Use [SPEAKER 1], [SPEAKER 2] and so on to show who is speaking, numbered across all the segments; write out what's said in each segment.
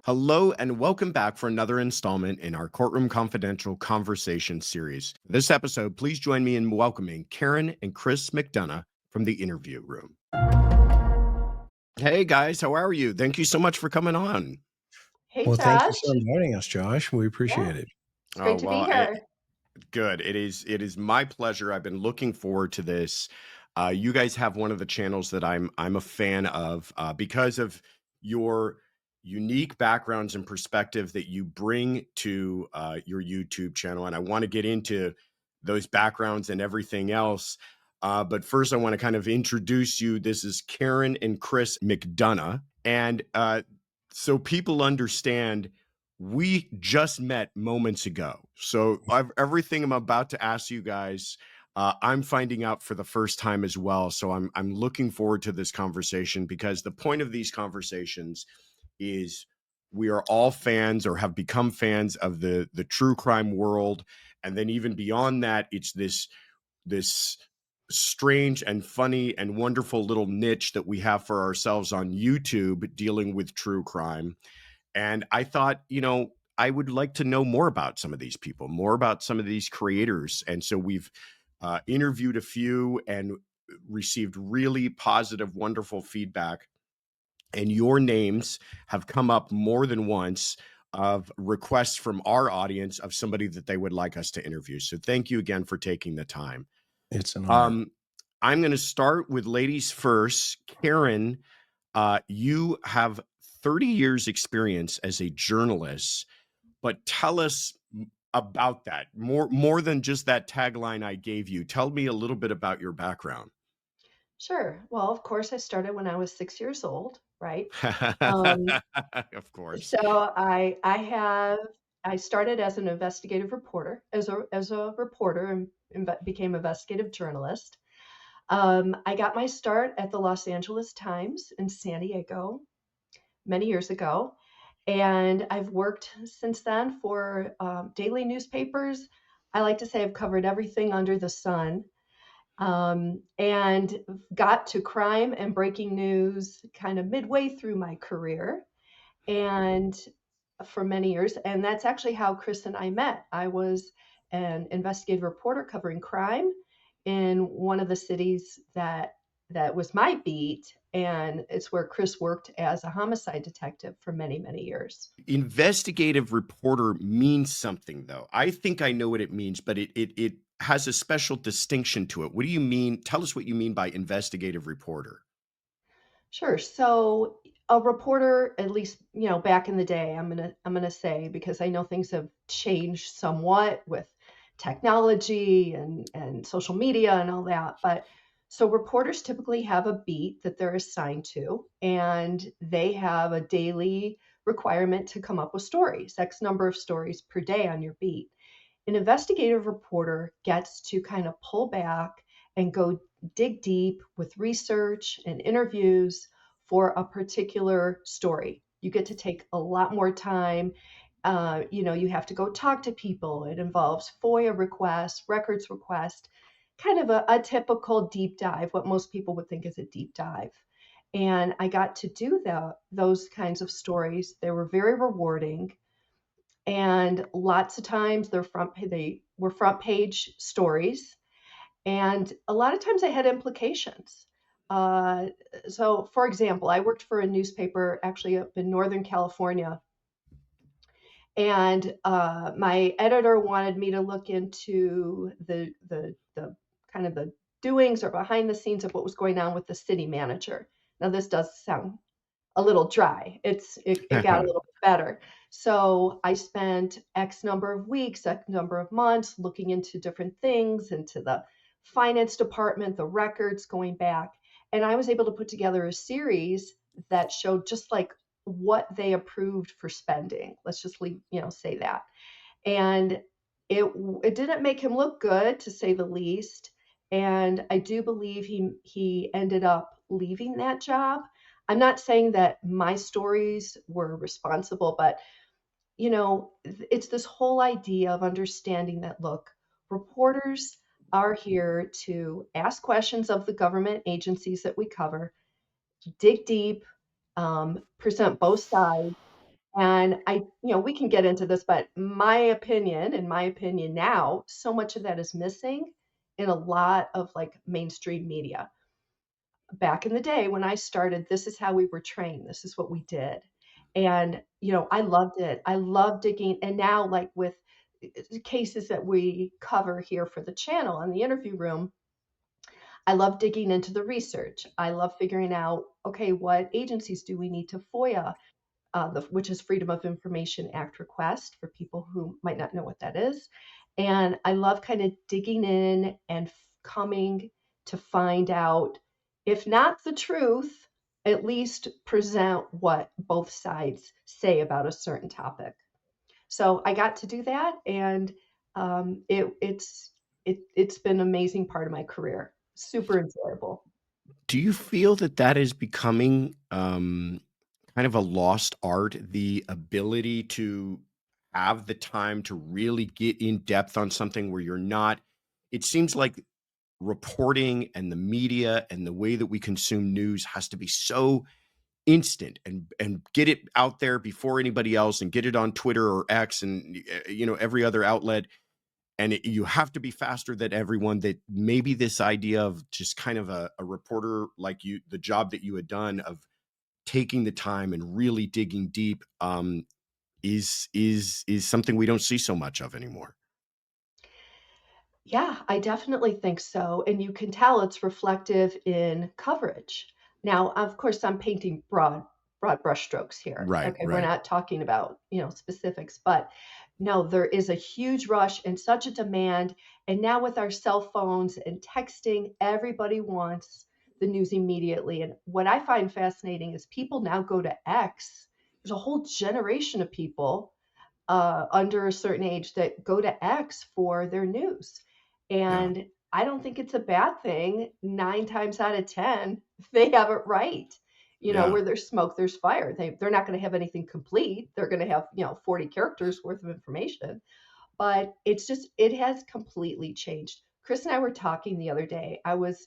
[SPEAKER 1] Hello, and welcome back for another installment in our Courtroom Confidential Conversation series. This episode, please join me in welcoming Karen and Chris McDonough from the interview room. Hey, guys, how are you? Thank you so much for coming on.
[SPEAKER 2] Hey,
[SPEAKER 3] Well, thank you for
[SPEAKER 2] Josh.
[SPEAKER 3] inviting us, Josh. We
[SPEAKER 2] Yeah,
[SPEAKER 3] appreciate it.
[SPEAKER 2] it's
[SPEAKER 1] Oh,
[SPEAKER 2] great to be
[SPEAKER 1] well,
[SPEAKER 2] here.
[SPEAKER 1] good. It is my pleasure. I've been looking forward to this. You guys have one of the channels that I'm a fan of because of your unique backgrounds and perspective that you bring to your YouTube channel, and I want to get into those backgrounds and everything else. But first, I want to kind of introduce you. This is Karen and Chris McDonough, and so people understand we just met moments ago. So everything I'm about to ask you guys, I'm finding out for the first time as well. So I'm looking forward to this conversation because the point of these conversations is we are all fans or have become fans of the true crime world, and then even beyond that, it's this strange and funny and wonderful little niche that we have for ourselves on YouTube dealing with true crime. And I thought, I would like to know more about some of these people, more about some of these creators. And so we've interviewed a few and received really positive, wonderful feedback. And your names have come up more than once of requests from our audience of somebody that they would like us to interview. So thank you again for taking the time.
[SPEAKER 3] It's an honor.
[SPEAKER 1] Um, I'm going to start with ladies first. Karen, you have 30 years experience as a journalist, but tell us about that. More than just that tagline I gave you. Tell me a little bit about your background.
[SPEAKER 2] Sure. Well, of course, I started when I was 6 years old, right? Um,
[SPEAKER 1] Of course.
[SPEAKER 2] so I started as an investigative reporter, as a reporter, and became investigative journalist. I got my start at the Los Angeles Times in San Diego many years ago, and I've worked since then for daily newspapers. I like to say I've covered everything under the sun, and got to crime and breaking news kind of midway through my career, and for many years. And that's actually how Chris and I met. I was an investigative reporter covering crime in one of the cities that was my beat, and it's where Chris worked as a homicide detective for many, many years.
[SPEAKER 1] Investigative reporter means something, though. I think I know what it means, but it has a special distinction to it. What do you mean? Tell us what you mean by investigative reporter.
[SPEAKER 2] Sure. So a reporter, at least, back in the day, I'm gonna say, because I know things have changed somewhat with technology and social media and all that. But so reporters typically have a beat that they're assigned to, and they have a daily requirement to come up with stories, X number of stories per day on your beat. An investigative reporter gets to kind of pull back and go dig deep with research and interviews for a particular story. You get to take a lot more time. You have to go talk to people. It involves FOIA requests, records requests, kind of a typical deep dive, what most people would think is a deep dive. And I got to do those kinds of stories. They were very rewarding, and lots of times they were front page stories, and a lot of times they had implications. Uh, so, for example, I worked for a newspaper actually up in Northern California, and my editor wanted me to look into the kind of the doings or behind the scenes of what was going on with the city manager. Now, this does sound a little dry. It got a little bit better. So I spent X number of weeks, X number of months looking into different things, into the finance department, the records going back, and I was able to put together a series that showed just like what they approved for spending. Let's just say that. And it didn't make him look good, to say the least. And I do believe he ended up leaving that job. I'm not saying that my stories were responsible, but it's this whole idea of understanding that, look, reporters are here to ask questions of the government agencies that we cover, dig deep, present both sides, And we can get into this, but in my opinion now, so much of that is missing in a lot of like mainstream media. Back in the day when I started, this is how we were trained. This is what we did. And, I loved it. I love digging. And now, like with cases that we cover here for the channel in the interview room, I love digging into the research. I love figuring out, okay, what agencies do we need to FOIA, which is Freedom of Information Act request for people who might not know what that is. And I love kind of digging in and coming to find out, if not the truth, at least present what both sides say about a certain topic. So I got to do that, and it's been an amazing part of my career. Super enjoyable.
[SPEAKER 1] Do you feel that that is becoming kind of a lost art, the ability to have the time to really get in depth on something where you're not, it seems like reporting and the media and the way that we consume news has to be so instant and get it out there before anybody else and get it on Twitter or X and every other outlet, and you have to be faster than everyone, that maybe this idea of just kind of a reporter like you, the job that you had done of taking the time and really digging deep, is something we don't see so much of anymore.
[SPEAKER 2] Yeah, I definitely think so. And you can tell it's reflective in coverage. Now, of course, I'm painting broad brushstrokes here.
[SPEAKER 1] Right,
[SPEAKER 2] Okay, we're
[SPEAKER 1] right.
[SPEAKER 2] not talking about, specifics, but no, there is a huge rush and such a demand. And now with our cell phones and texting, everybody wants the news immediately. And what I find fascinating is people now go to X. There's a whole generation of people under a certain age that go to X for their news.
[SPEAKER 1] Yeah,
[SPEAKER 2] And I don't think it's a bad thing. 9 times out of 10, they have it right.
[SPEAKER 1] yeah,
[SPEAKER 2] Where there's smoke, there's fire. They're not going to have anything complete. They're going to have, 40 characters worth of information. But it has completely changed. Chris and I were talking the other day. I was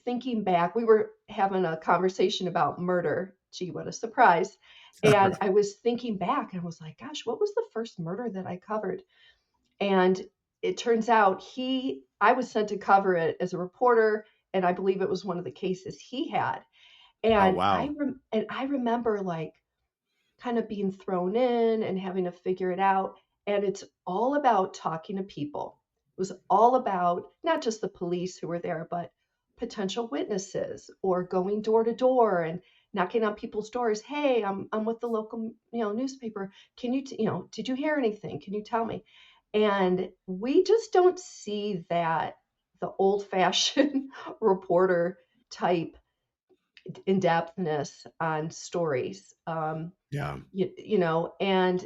[SPEAKER 2] thinking back. We were having a conversation about murder. Gee, what a surprise. And I was thinking back and I was like, gosh, what was the first murder that I covered? And it turns out I was sent to cover it as a reporter, and I believe it was one of the cases he had.
[SPEAKER 1] oh
[SPEAKER 2] And
[SPEAKER 1] wow,
[SPEAKER 2] I remember like kind of being thrown in and having to figure it out. And it's all about talking to people. It was all about not just the police who were there, but potential witnesses, or going door to door and knocking on people's doors. Hey, I'm with the local newspaper. Can you did you hear anything? Can you tell me? And we just don't see that, the old fashioned reporter type in-depthness on stories.
[SPEAKER 1] yeah,
[SPEAKER 2] And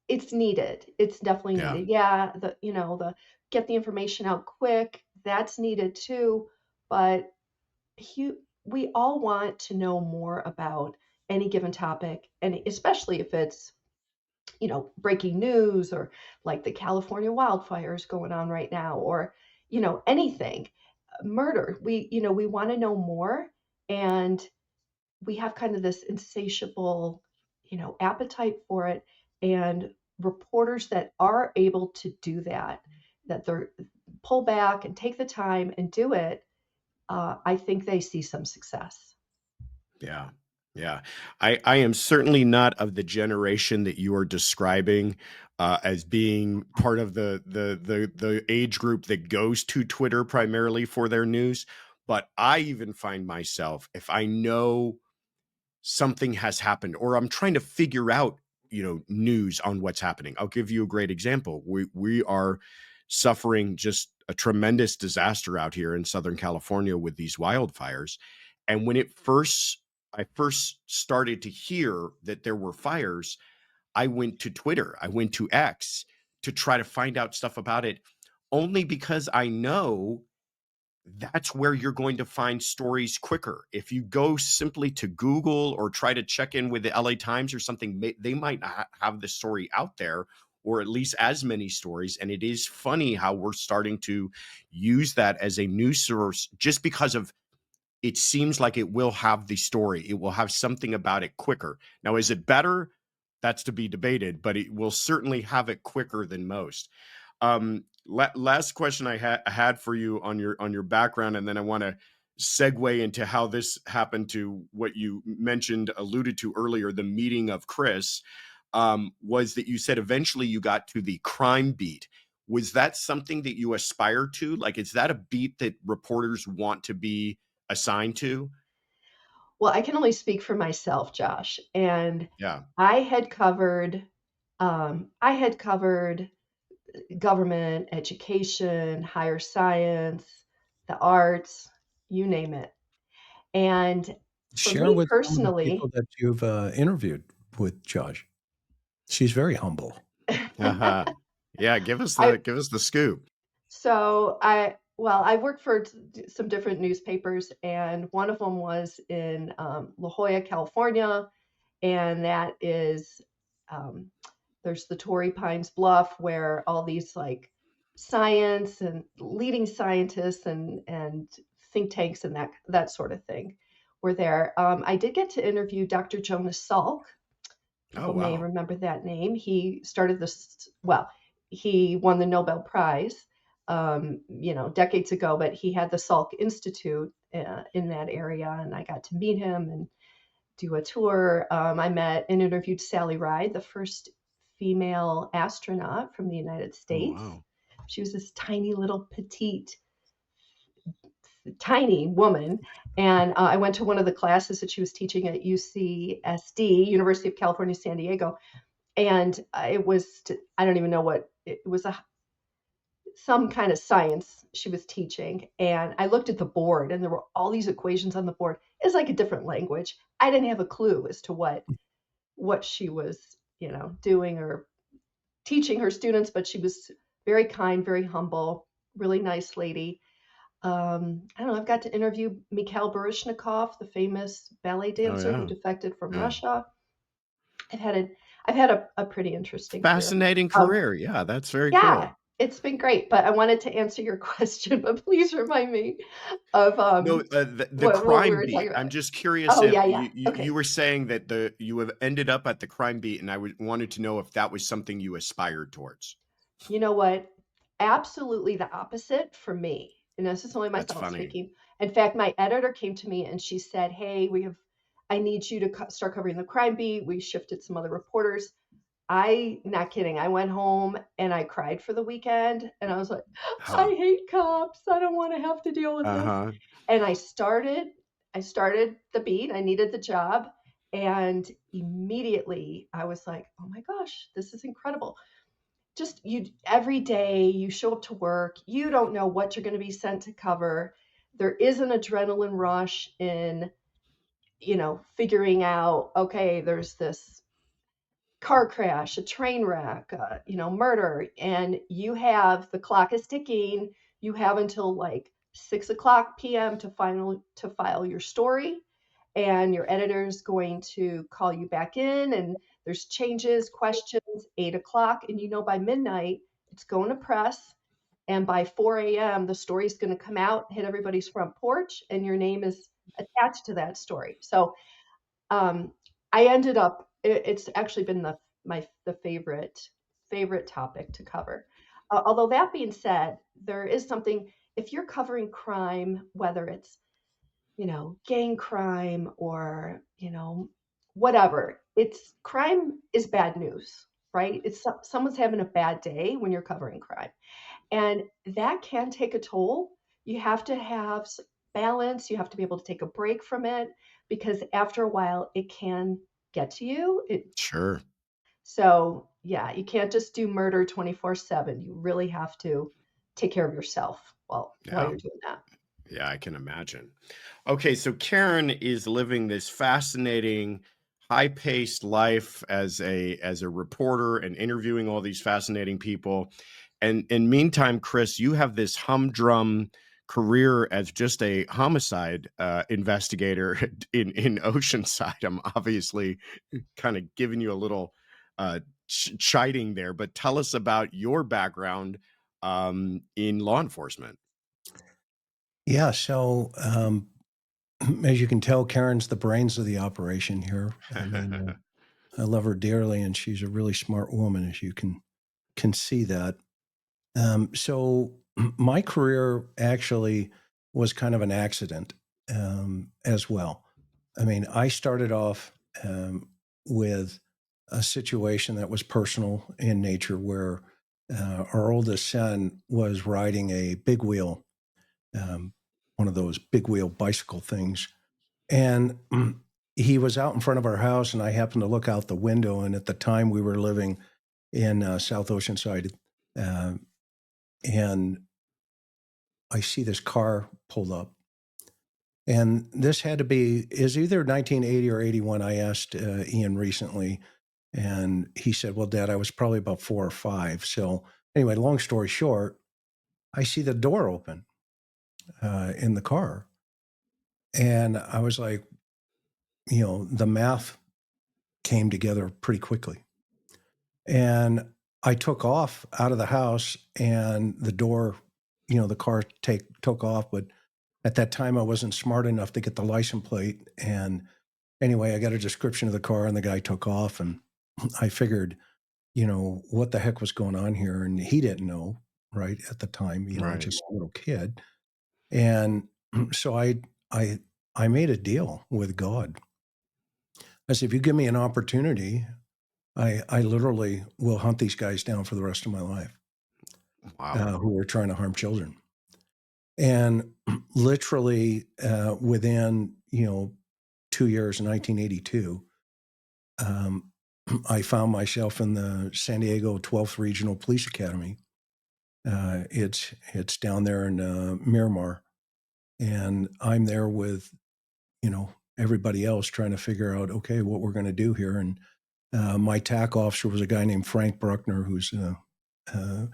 [SPEAKER 2] it's needed. It's definitely
[SPEAKER 1] yeah.
[SPEAKER 2] needed. Yeah, the get the information out quick, that's needed too. But we all want to know more about any given topic, and especially if it's breaking news, or like the California wildfires going on right now, or anything, murder. We want to know more, and we have kind of this insatiable, appetite for it. And reporters that are able to do that, that they're pull back and take the time and do it, I think they see some success.
[SPEAKER 1] Yeah. Yeah. I am certainly not of the generation that you are describing as being part of the age group that goes to Twitter primarily for their news. But I even find myself, if I know something has happened or I'm trying to figure out, news on what's happening. I'll give you a great example. We are suffering just a tremendous disaster out here in Southern California with these wildfires. And when I first started to hear that there were fires, I went to Twitter, I went to X to try to find out stuff about it, only because I know that's where you're going to find stories quicker. If you go simply to Google or try to check in with the LA Times or something, they might not have the story out there, or at least as many stories. And it is funny how we're starting to use that as a news source just because of it seems like it will have the story. It will have something about it quicker. Now, is it better? That's to be debated, but it will certainly have it quicker than most. Last question I had for you on your background, and then I want to segue into how this happened to what you alluded to earlier, the meeting of Chris, was that you said eventually you got to the crime beat. Was that something that you aspire to? Like, is that a beat that reporters want to be assigned to?
[SPEAKER 2] Well, I can only speak for myself, Josh, and
[SPEAKER 1] Yeah.
[SPEAKER 2] I had covered I had covered government, education, higher science, the arts, you name it. And for
[SPEAKER 3] Share
[SPEAKER 2] me
[SPEAKER 3] with some of the people
[SPEAKER 2] personally,
[SPEAKER 3] that you've interviewed with Josh. She's very humble.
[SPEAKER 1] Uh-huh. Yeah,
[SPEAKER 2] I
[SPEAKER 1] give us the scoop.
[SPEAKER 2] so I worked for some different newspapers, and one of them was in La Jolla, California, and that is um, there's the Torrey Pines Bluff where all these like science and leading scientists and think tanks and that sort of thing were there. I did get to interview Dr. Jonas Salk.
[SPEAKER 1] Oh,
[SPEAKER 2] People may
[SPEAKER 1] wow.
[SPEAKER 2] remember that name. He started this. Well, he won the Nobel Prize, decades ago. But he had the Salk Institute in that area, and I got to meet him and do a tour. I met and interviewed Sally Ride, the first female astronaut from the United
[SPEAKER 1] Oh,
[SPEAKER 2] States.
[SPEAKER 1] wow.
[SPEAKER 2] She was this tiny little petite, tiny woman. And I went to one of the classes that she was teaching at UCSD, University of California, San Diego. And it was, I don't even know what, it was some kind of science she was teaching. And I looked at the board and there were all these equations on the board. It's like a different language. I didn't have a clue as to what she was, doing or teaching her students, but she was very kind, very humble, really nice lady. I don't know. I've got to interview Mikhail Baryshnikov, the famous ballet
[SPEAKER 1] Oh,
[SPEAKER 2] dancer who
[SPEAKER 1] yeah.
[SPEAKER 2] defected from
[SPEAKER 1] Yeah.
[SPEAKER 2] Russia. I've had a I've had a pretty interesting career.
[SPEAKER 1] Fascinating
[SPEAKER 2] Um,
[SPEAKER 1] career. Yeah, that's very
[SPEAKER 2] yeah,
[SPEAKER 1] cool.
[SPEAKER 2] it's been great. But I wanted to answer your question, but please remind me of
[SPEAKER 1] No, the
[SPEAKER 2] what we
[SPEAKER 1] crime
[SPEAKER 2] were
[SPEAKER 1] beat.
[SPEAKER 2] talking about.
[SPEAKER 1] I'm just curious
[SPEAKER 2] Oh
[SPEAKER 1] if
[SPEAKER 2] yeah, yeah.
[SPEAKER 1] you
[SPEAKER 2] Okay.
[SPEAKER 1] were saying that you have ended up at the crime beat, and wanted to know if that was something you aspired towards.
[SPEAKER 2] You know what? Absolutely the opposite for me. And this is only
[SPEAKER 1] That's
[SPEAKER 2] myself
[SPEAKER 1] funny.
[SPEAKER 2] speaking. In fact, my editor came to me and she said, "Hey, I need you to start covering the crime beat. We shifted some other reporters." Not kidding. I went home and I cried for the weekend and I was like,
[SPEAKER 1] Huh.
[SPEAKER 2] I hate cops. I don't want to have to deal with this.
[SPEAKER 1] Uh-huh.
[SPEAKER 2] And I started the beat. I needed the job. And immediately I was like, oh my gosh, this is incredible. Just you every day you show up to work, you don't know what you're going to be sent to cover. There is an adrenaline rush in, figuring out, okay, there's this car crash, a train wreck, murder, and the clock is ticking. You have until like 6 o'clock p.m. to file your story, and your editor is going to call you back in, and there's changes, questions, 8 o'clock, and by midnight it's going to press, and by 4 a.m. the story is going to come out, hit everybody's front porch, and your name is attached to that story. So um, I ended up. It's actually been the favorite topic to cover. Although that being said, there is something if you're covering crime, whether it's gang crime or whatever. It's crime is bad news, right? It's someone's having a bad day when you're covering crime, and that can take a toll. You have to have balance. You have to be able to take a break from it because after a while it can get to you.
[SPEAKER 1] Sure.
[SPEAKER 2] So, yeah, you can't just do murder 24/7. You really have to take care of yourself while
[SPEAKER 1] Yeah.
[SPEAKER 2] you're doing that.
[SPEAKER 1] Yeah, I can imagine. Okay, so Karen is living this fascinating, high-paced life as a reporter and interviewing all these fascinating people. And in meantime, Chris, you have this humdrum career as just a homicide investigator in Oceanside. I'm obviously kind of giving you a little chiding there, but tell us about your background in law enforcement.
[SPEAKER 3] Yeah. So as you can tell, Karen's the brains of the operation here. I mean, I love her dearly, and she's a really smart woman, as you can see that. So my career actually was kind of an accident as well. I mean, I started off with a situation that was personal in nature, where our oldest son was riding a big wheel, um, one of those big wheel bicycle things, and he was out in front of our house, and I happened to look out the window. And at the time, we were living in South Oceanside, uh, and I see this car pulled up. And this had to be is either 1980 or 81. I asked Ian recently, and he said, "Well, Dad, I was probably about 4 or 5." So anyway, long story short, I see the door open in the car, and I was like, the math came together pretty quickly. And I took off out of the house, and the door, the car took off. But at that time, I wasn't smart enough to get the license plate. And anyway, I got a description of the car, and the guy took off. And I figured, what the heck was going on here? And he didn't know, right, at the time,
[SPEAKER 1] Right.
[SPEAKER 3] just a little kid. And so I, I made a deal with God. I said, if you give me an opportunity, I literally will hunt these guys down for the rest of my life,
[SPEAKER 1] Wow.
[SPEAKER 3] who are trying to harm children. And literally within 2 years, in 1982, um, I found myself in the San Diego 12th Regional Police Academy. It's down there in Miramar, and I'm there with everybody else trying to figure out, okay, what we're going to do here. And my TAC officer was a guy named Frank Bruckner, who's uh,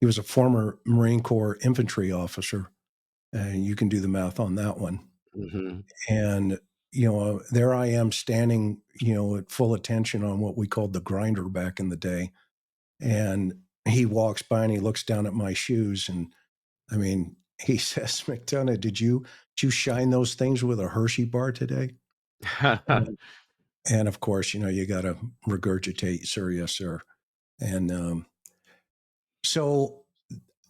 [SPEAKER 3] he was a former Marine Corps infantry officer, and you can do the math on that one.
[SPEAKER 1] Hmm.
[SPEAKER 3] And there I am standing, at full attention on what we called the grinder back in the day. And he walks by and he looks down at my shoes, and I mean, he says, "McDonough, did you shine those things with a Hershey bar today?" And, and of course, you got to regurgitate, "Sir, yes, sir." And so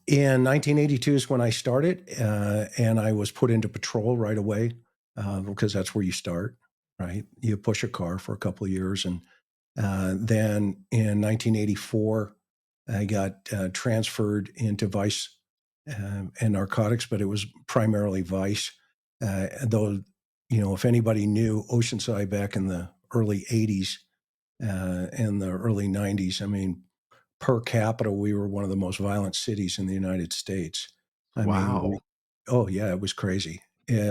[SPEAKER 3] in 1982 is when I started, and I was put into patrol right away, because that's where you start, right? You push a car for a couple of years, and then in 1984, I got transferred into vice and narcotics, but it was primarily vice. Though, if anybody knew Oceanside back in the early 80s and the early 90s, I mean, per capita, we were one of the most violent cities in the United States. I mean,
[SPEAKER 1] Wow.
[SPEAKER 3] oh yeah, it was crazy.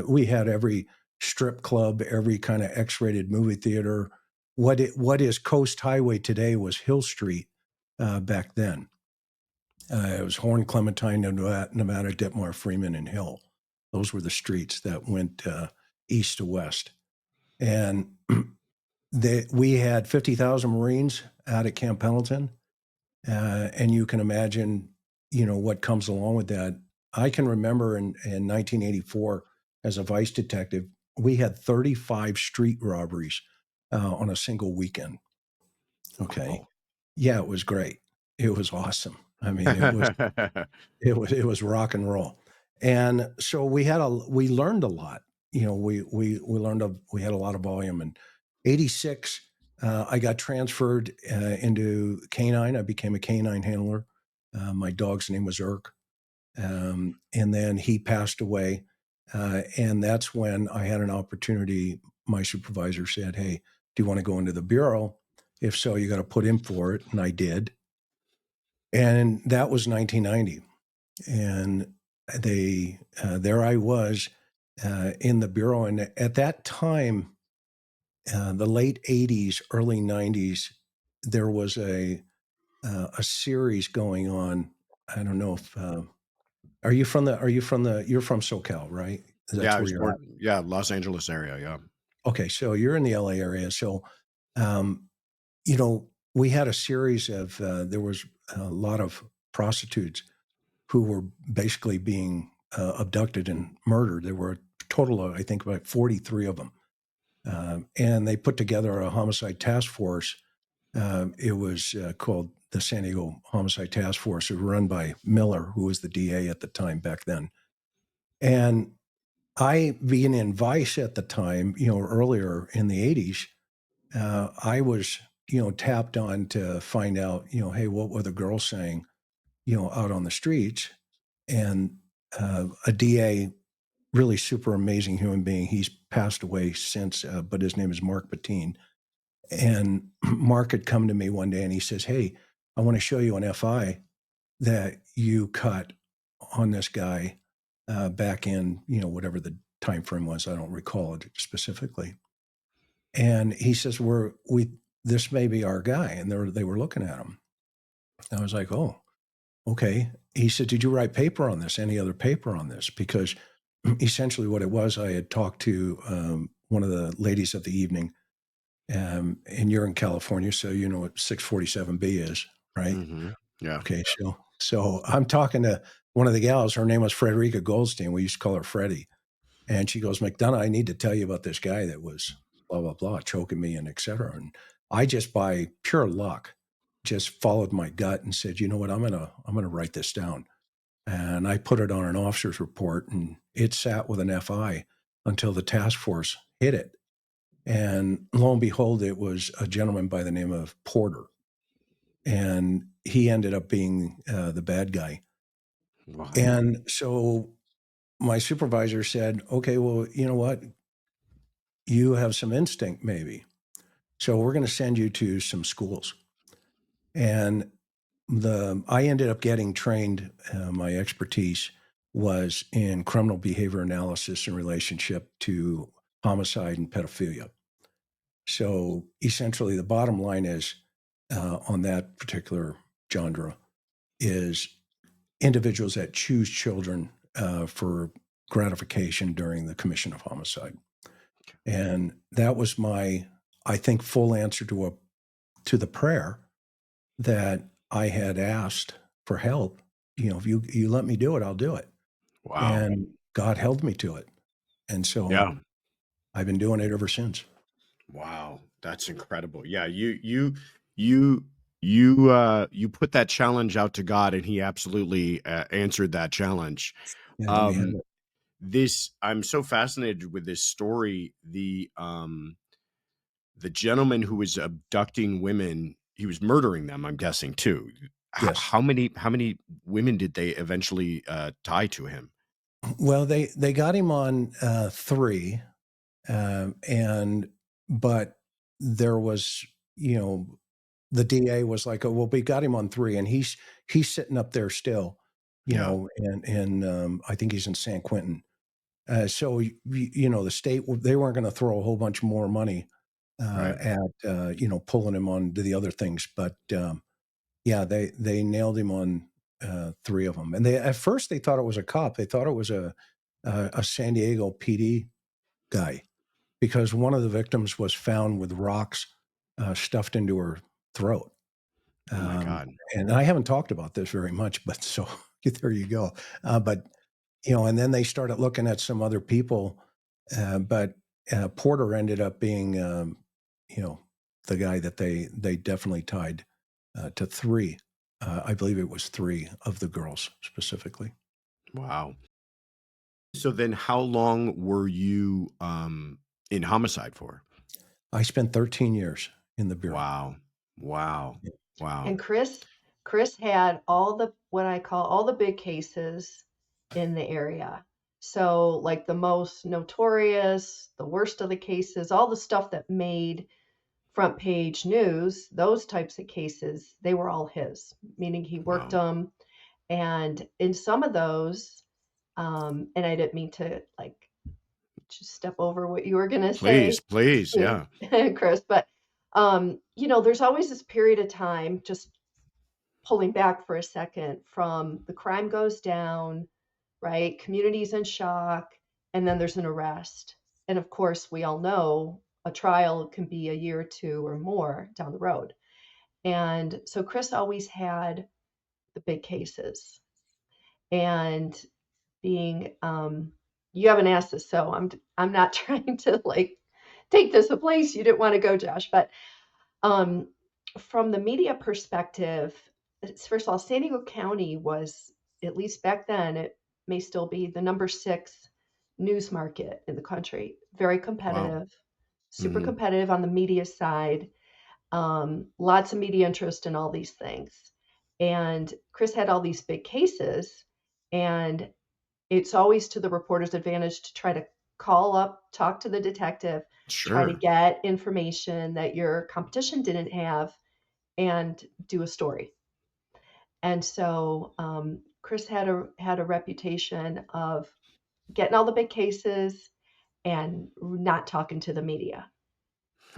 [SPEAKER 3] We had every strip club, every kind of X-rated movie theater. What is Coast Highway today was Hill Street back then. It was Horn, Clementine, Nevada, Ditmar, Freeman, and Hill. Those were the streets that went east to west. And we had 50,000 Marines out at Camp Pendleton. And you can imagine, what comes along with that. I can remember in 1984, as a vice detective, we had 35 street robberies on a single weekend. Okay.
[SPEAKER 1] Wow.
[SPEAKER 3] Yeah, it was great. It was awesome. I mean, it was rock and roll. And so we learned a lot. We learned we had a lot of volume. And 86, I got transferred into canine. I became a canine handler. My dog's name was Irk. And then he passed away. And that's when I had an opportunity. My supervisor said, "Hey, do you want to go into the bureau? If so, you got to put in for it." And I did. And that was 1990. And there I was in the bureau. And at that time, the late 80s, early 90s, there was a series going on. I don't know if you're from SoCal, right?
[SPEAKER 1] Yeah,
[SPEAKER 3] That's
[SPEAKER 1] I
[SPEAKER 3] where
[SPEAKER 1] was
[SPEAKER 3] you're at.
[SPEAKER 1] born, yeah, Los Angeles area. Yeah.
[SPEAKER 3] Okay, so you're in the LA area. So, um, we had a series of there was a lot of prostitutes who were basically being abducted and murdered. There were total of, I think, about 43 of them. And they put together a homicide task force. It was called the San Diego Homicide Task Force. It was run by Miller, who was the DA at the time back then. And I, being in Vice at the time, earlier in the 80s, I was, tapped on to find out, hey, what were the girls saying, out on the streets? And a DA, really super amazing human being. He's passed away since, but his name is Mark Bettine. And Mark had come to me one day and he says, hey, I want to show you an FI that you cut on this guy back in, whatever the time frame was. I don't recall it specifically. And he says, this may be our guy. And they were looking at him. I was like, oh, okay. He said, did you write paper on this? Any other paper on this? Because essentially what it was, I had talked to one of the ladies of the evening, and you're in California, so you know what 647B is, right?
[SPEAKER 1] Mm-hmm. Yeah.
[SPEAKER 3] Okay, so I'm talking to one of the gals. Her name was Frederica Goldstein. We used to call her Freddie. And she goes, McDonough, I need to tell you about this guy that was blah, blah, blah, choking me and et cetera. And I just, by pure luck, just followed my gut and said, you know what, I'm gonna write this down. And I put it on an officer's report, and it sat with an FI until the task force hit it. And lo and behold, it was a gentleman by the name of Porter. And he ended up being the bad guy.
[SPEAKER 1] Wow.
[SPEAKER 3] And so my supervisor said, okay, well, you know what? You have some instinct, maybe. So we're going to send you to some schools. And I ended up getting trained. My expertise was in criminal behavior analysis in relationship to homicide and pedophilia. So essentially, the bottom line is on that particular genre is individuals that choose children for gratification during the commission of homicide. And that was my, I think, full answer to the prayer that I had asked for help. If you let me do it, I'll do it.
[SPEAKER 1] Wow.
[SPEAKER 3] And God held me to it. And so
[SPEAKER 1] Yeah.
[SPEAKER 3] I've been doing it ever since.
[SPEAKER 1] Wow. That's incredible. Yeah. You put that challenge out to God, and he absolutely answered that challenge.
[SPEAKER 3] Yeah, let me have
[SPEAKER 1] Um,
[SPEAKER 3] it.
[SPEAKER 1] I'm so fascinated with this story. The gentleman who was abducting women, he was murdering them, I'm guessing too.
[SPEAKER 3] Yes.
[SPEAKER 1] How many women did they eventually tie to him?
[SPEAKER 3] Well, they got him on 3, but there was, the DA was like, "Oh, well, we got him on 3, and he's sitting up there still,
[SPEAKER 1] Yeah.
[SPEAKER 3] and I think he's in San Quentin." So the state, they weren't going to throw a whole bunch more money
[SPEAKER 1] Right.
[SPEAKER 3] at pulling him on to the other things, but yeah, they nailed him on 3 of them, and they at first they thought it was a cop. They thought it was a San Diego PD guy, because one of the victims was found with rocks stuffed into her throat.
[SPEAKER 1] Oh my
[SPEAKER 3] Um,
[SPEAKER 1] God.
[SPEAKER 3] and I haven't talked about this very much, but so there you go. But and then they started looking at some other people, but Porter ended up being, you know, the guy that they definitely tied to 3. I believe it was 3 of the girls specifically.
[SPEAKER 1] Wow. So then how long were you in homicide for?
[SPEAKER 3] I spent 13 years in the bureau.
[SPEAKER 1] Wow. Wow.
[SPEAKER 3] Yeah.
[SPEAKER 1] Wow.
[SPEAKER 2] And Chris had all the what I call all the big cases in the area. So like the most notorious, the worst of the cases, all the stuff that made front page news, those types of cases, they were all his, meaning he worked
[SPEAKER 1] Wow.
[SPEAKER 2] them. And in some of those, and I didn't mean to like just step over what you were going to
[SPEAKER 1] Please,
[SPEAKER 2] say,
[SPEAKER 1] please. Yeah.
[SPEAKER 2] Chris, but there's always this period of time, just pulling back for a second, from the crime goes down, right? Community's in shock, and then there's an arrest. And of course, we all know a trial can be a year or 2 or more down the road. And so Chris always had the big cases. And being you haven't asked this, so I'm not trying to like take this a place you didn't want to go, Josh. But um, from the media perspective, first of all, San Diego County was, at least back then, it may still be the number 6 news market in the country. Very
[SPEAKER 1] Wow.
[SPEAKER 2] competitive, super
[SPEAKER 1] Hmm.
[SPEAKER 2] competitive on the media side. Lots of media interest in all these things. And Chris had all these big cases, and it's always to the reporter's advantage to try to call up, talk to the detective, try to
[SPEAKER 1] Sure.
[SPEAKER 2] get information that your competition didn't have, and do a story. And so Chris had a reputation of getting all the big cases and not talking to the media.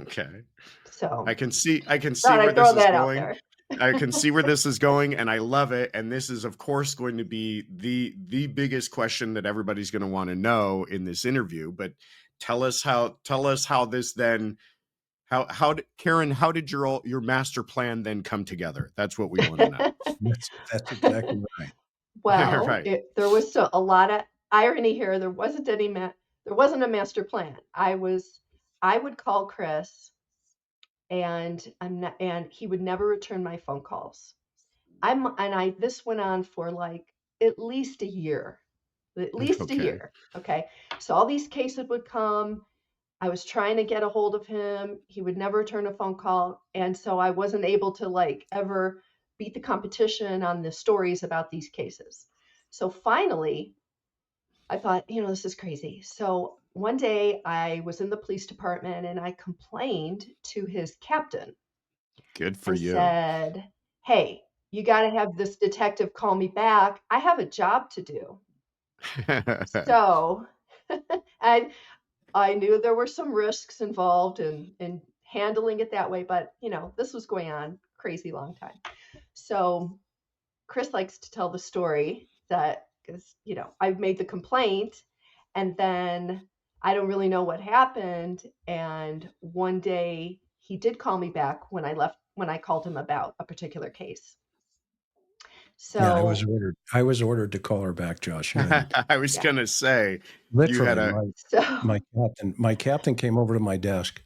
[SPEAKER 1] Okay.
[SPEAKER 2] So
[SPEAKER 1] I can see
[SPEAKER 2] thought
[SPEAKER 1] where
[SPEAKER 2] I'd throw
[SPEAKER 1] this is
[SPEAKER 2] that out
[SPEAKER 1] going.
[SPEAKER 2] there.
[SPEAKER 1] I can see where this is going, and I love it. And this is, of course, going to be the biggest question that everybody's going to want to know in this interview. But tell us how this then how did, Karen, how did your master plan then come together? That's what we want to know.
[SPEAKER 3] That's exactly right.
[SPEAKER 2] Well,
[SPEAKER 1] Right.
[SPEAKER 2] there was a lot of irony here. There wasn't a master plan. I would call Chris, and he would never return my phone calls. This went on for like at least a year. At least a
[SPEAKER 1] Okay.
[SPEAKER 2] year. Okay. So all these cases would come. I was trying to get a hold of him. He would never return a phone call. And so I wasn't able to like ever beat the competition on the stories about these cases. So finally, I thought, this is crazy. So one day I was in the police department and I complained to his captain
[SPEAKER 1] Good for
[SPEAKER 2] and
[SPEAKER 1] you.
[SPEAKER 2] said, "Hey, you got to have this detective call me back. I have a job to do." So I I knew there were some risks involved in handling it that way, but this was going on crazy long time. So Chris likes to tell the story that because I've made the complaint, and then I don't really know what happened. And one day he did call me back when I called him about a particular case.
[SPEAKER 3] Yeah,
[SPEAKER 2] So
[SPEAKER 3] I was ordered to call her back, Josh, and
[SPEAKER 1] I was
[SPEAKER 2] yeah,
[SPEAKER 1] gonna say you had
[SPEAKER 3] literally
[SPEAKER 1] a
[SPEAKER 2] so
[SPEAKER 3] my captain came over to my desk,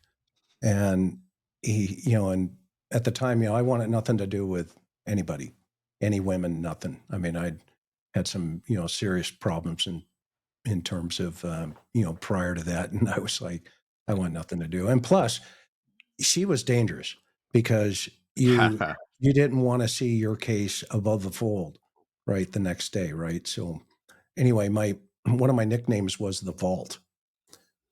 [SPEAKER 3] and and at the time, I wanted nothing to do with anybody, any women, nothing. I mean, I'd had some, serious problems in terms of, prior to that, and I was like, I want nothing to do. And plus, she was dangerous because you didn't want to see your case above the fold, right, the next day, right? So anyway, my one of my nicknames was the Vault,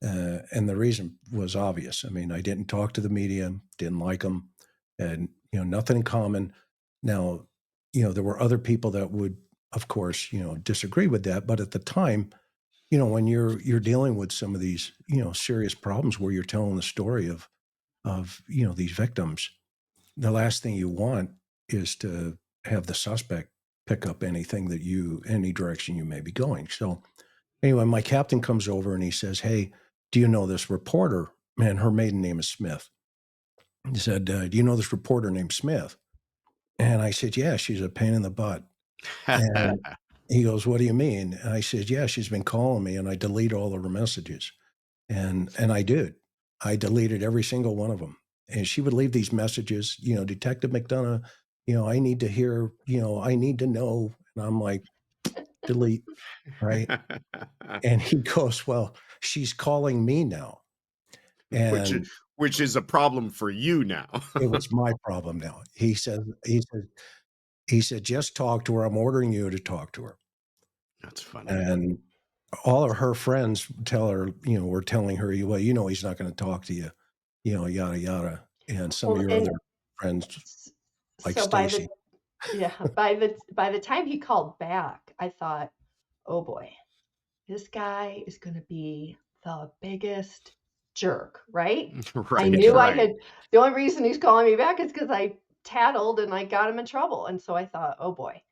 [SPEAKER 3] and the reason was obvious. I mean, I didn't talk to the media, didn't like them, and nothing in common. Now, there were other people that would, of course, disagree with that, but at the time, when you're dealing with some of these, serious problems where you're telling the story of these victims, the last thing you want is to have the suspect pick up any direction you may be going. So anyway, my captain comes over and he says, "Hey, do you know this reporter? Man, her maiden name is Smith." He said, "Do you know this reporter named Smith?" And I said, "Yeah, she's a pain in the butt." And he goes, "What do you mean?" And I said, "Yeah, she's been calling me and I delete all of her messages." And I did. I deleted every single one of them. And she would leave these messages, "Detective McDonough, I need to hear, I need to know." And I'm like, delete, right? And he goes, "Well, she's calling me now."
[SPEAKER 1] which
[SPEAKER 3] And
[SPEAKER 1] which is a problem for you now.
[SPEAKER 3] it was my problem now. He said, "Just talk to her. I'm ordering you to talk to her."
[SPEAKER 1] That's funny.
[SPEAKER 3] And all of her friends tell her, were telling her, "Well, he's not going to talk to you, yada yada." And some of
[SPEAKER 2] well,
[SPEAKER 3] your
[SPEAKER 2] and
[SPEAKER 3] other friends,
[SPEAKER 2] s-
[SPEAKER 3] like
[SPEAKER 2] so
[SPEAKER 3] Stacy.
[SPEAKER 2] by the time he called back, I thought, oh boy, this guy is going to be the biggest jerk, right? I
[SPEAKER 1] Right,
[SPEAKER 2] knew I
[SPEAKER 1] right.
[SPEAKER 2] had, the only reason he's calling me back is because I tattled and I got him in trouble. And so I thought, oh boy.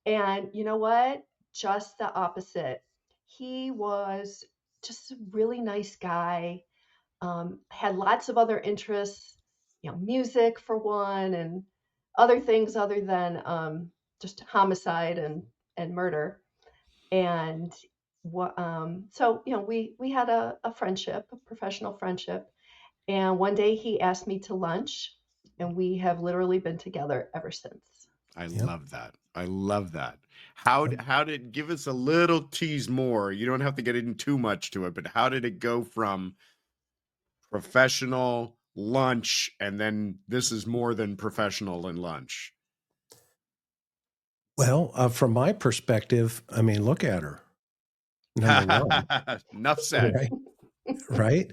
[SPEAKER 2] And you know what? Just the opposite. He was just a really nice guy, had lots of other interests, music for one, and other things other than just homicide and murder. And so, we had a friendship, a professional friendship. And one day he asked me to lunch, and we have literally been together ever since.
[SPEAKER 1] I
[SPEAKER 3] Yep.
[SPEAKER 1] love that. I love that.
[SPEAKER 3] Yep.
[SPEAKER 1] How did give us a little tease more? You don't have to get into too much to it, but how did it go from professional lunch and then this is more than professional and lunch?
[SPEAKER 3] Well, from my perspective, I mean, look at her. Number one,
[SPEAKER 1] Enough said.
[SPEAKER 3] right? Right.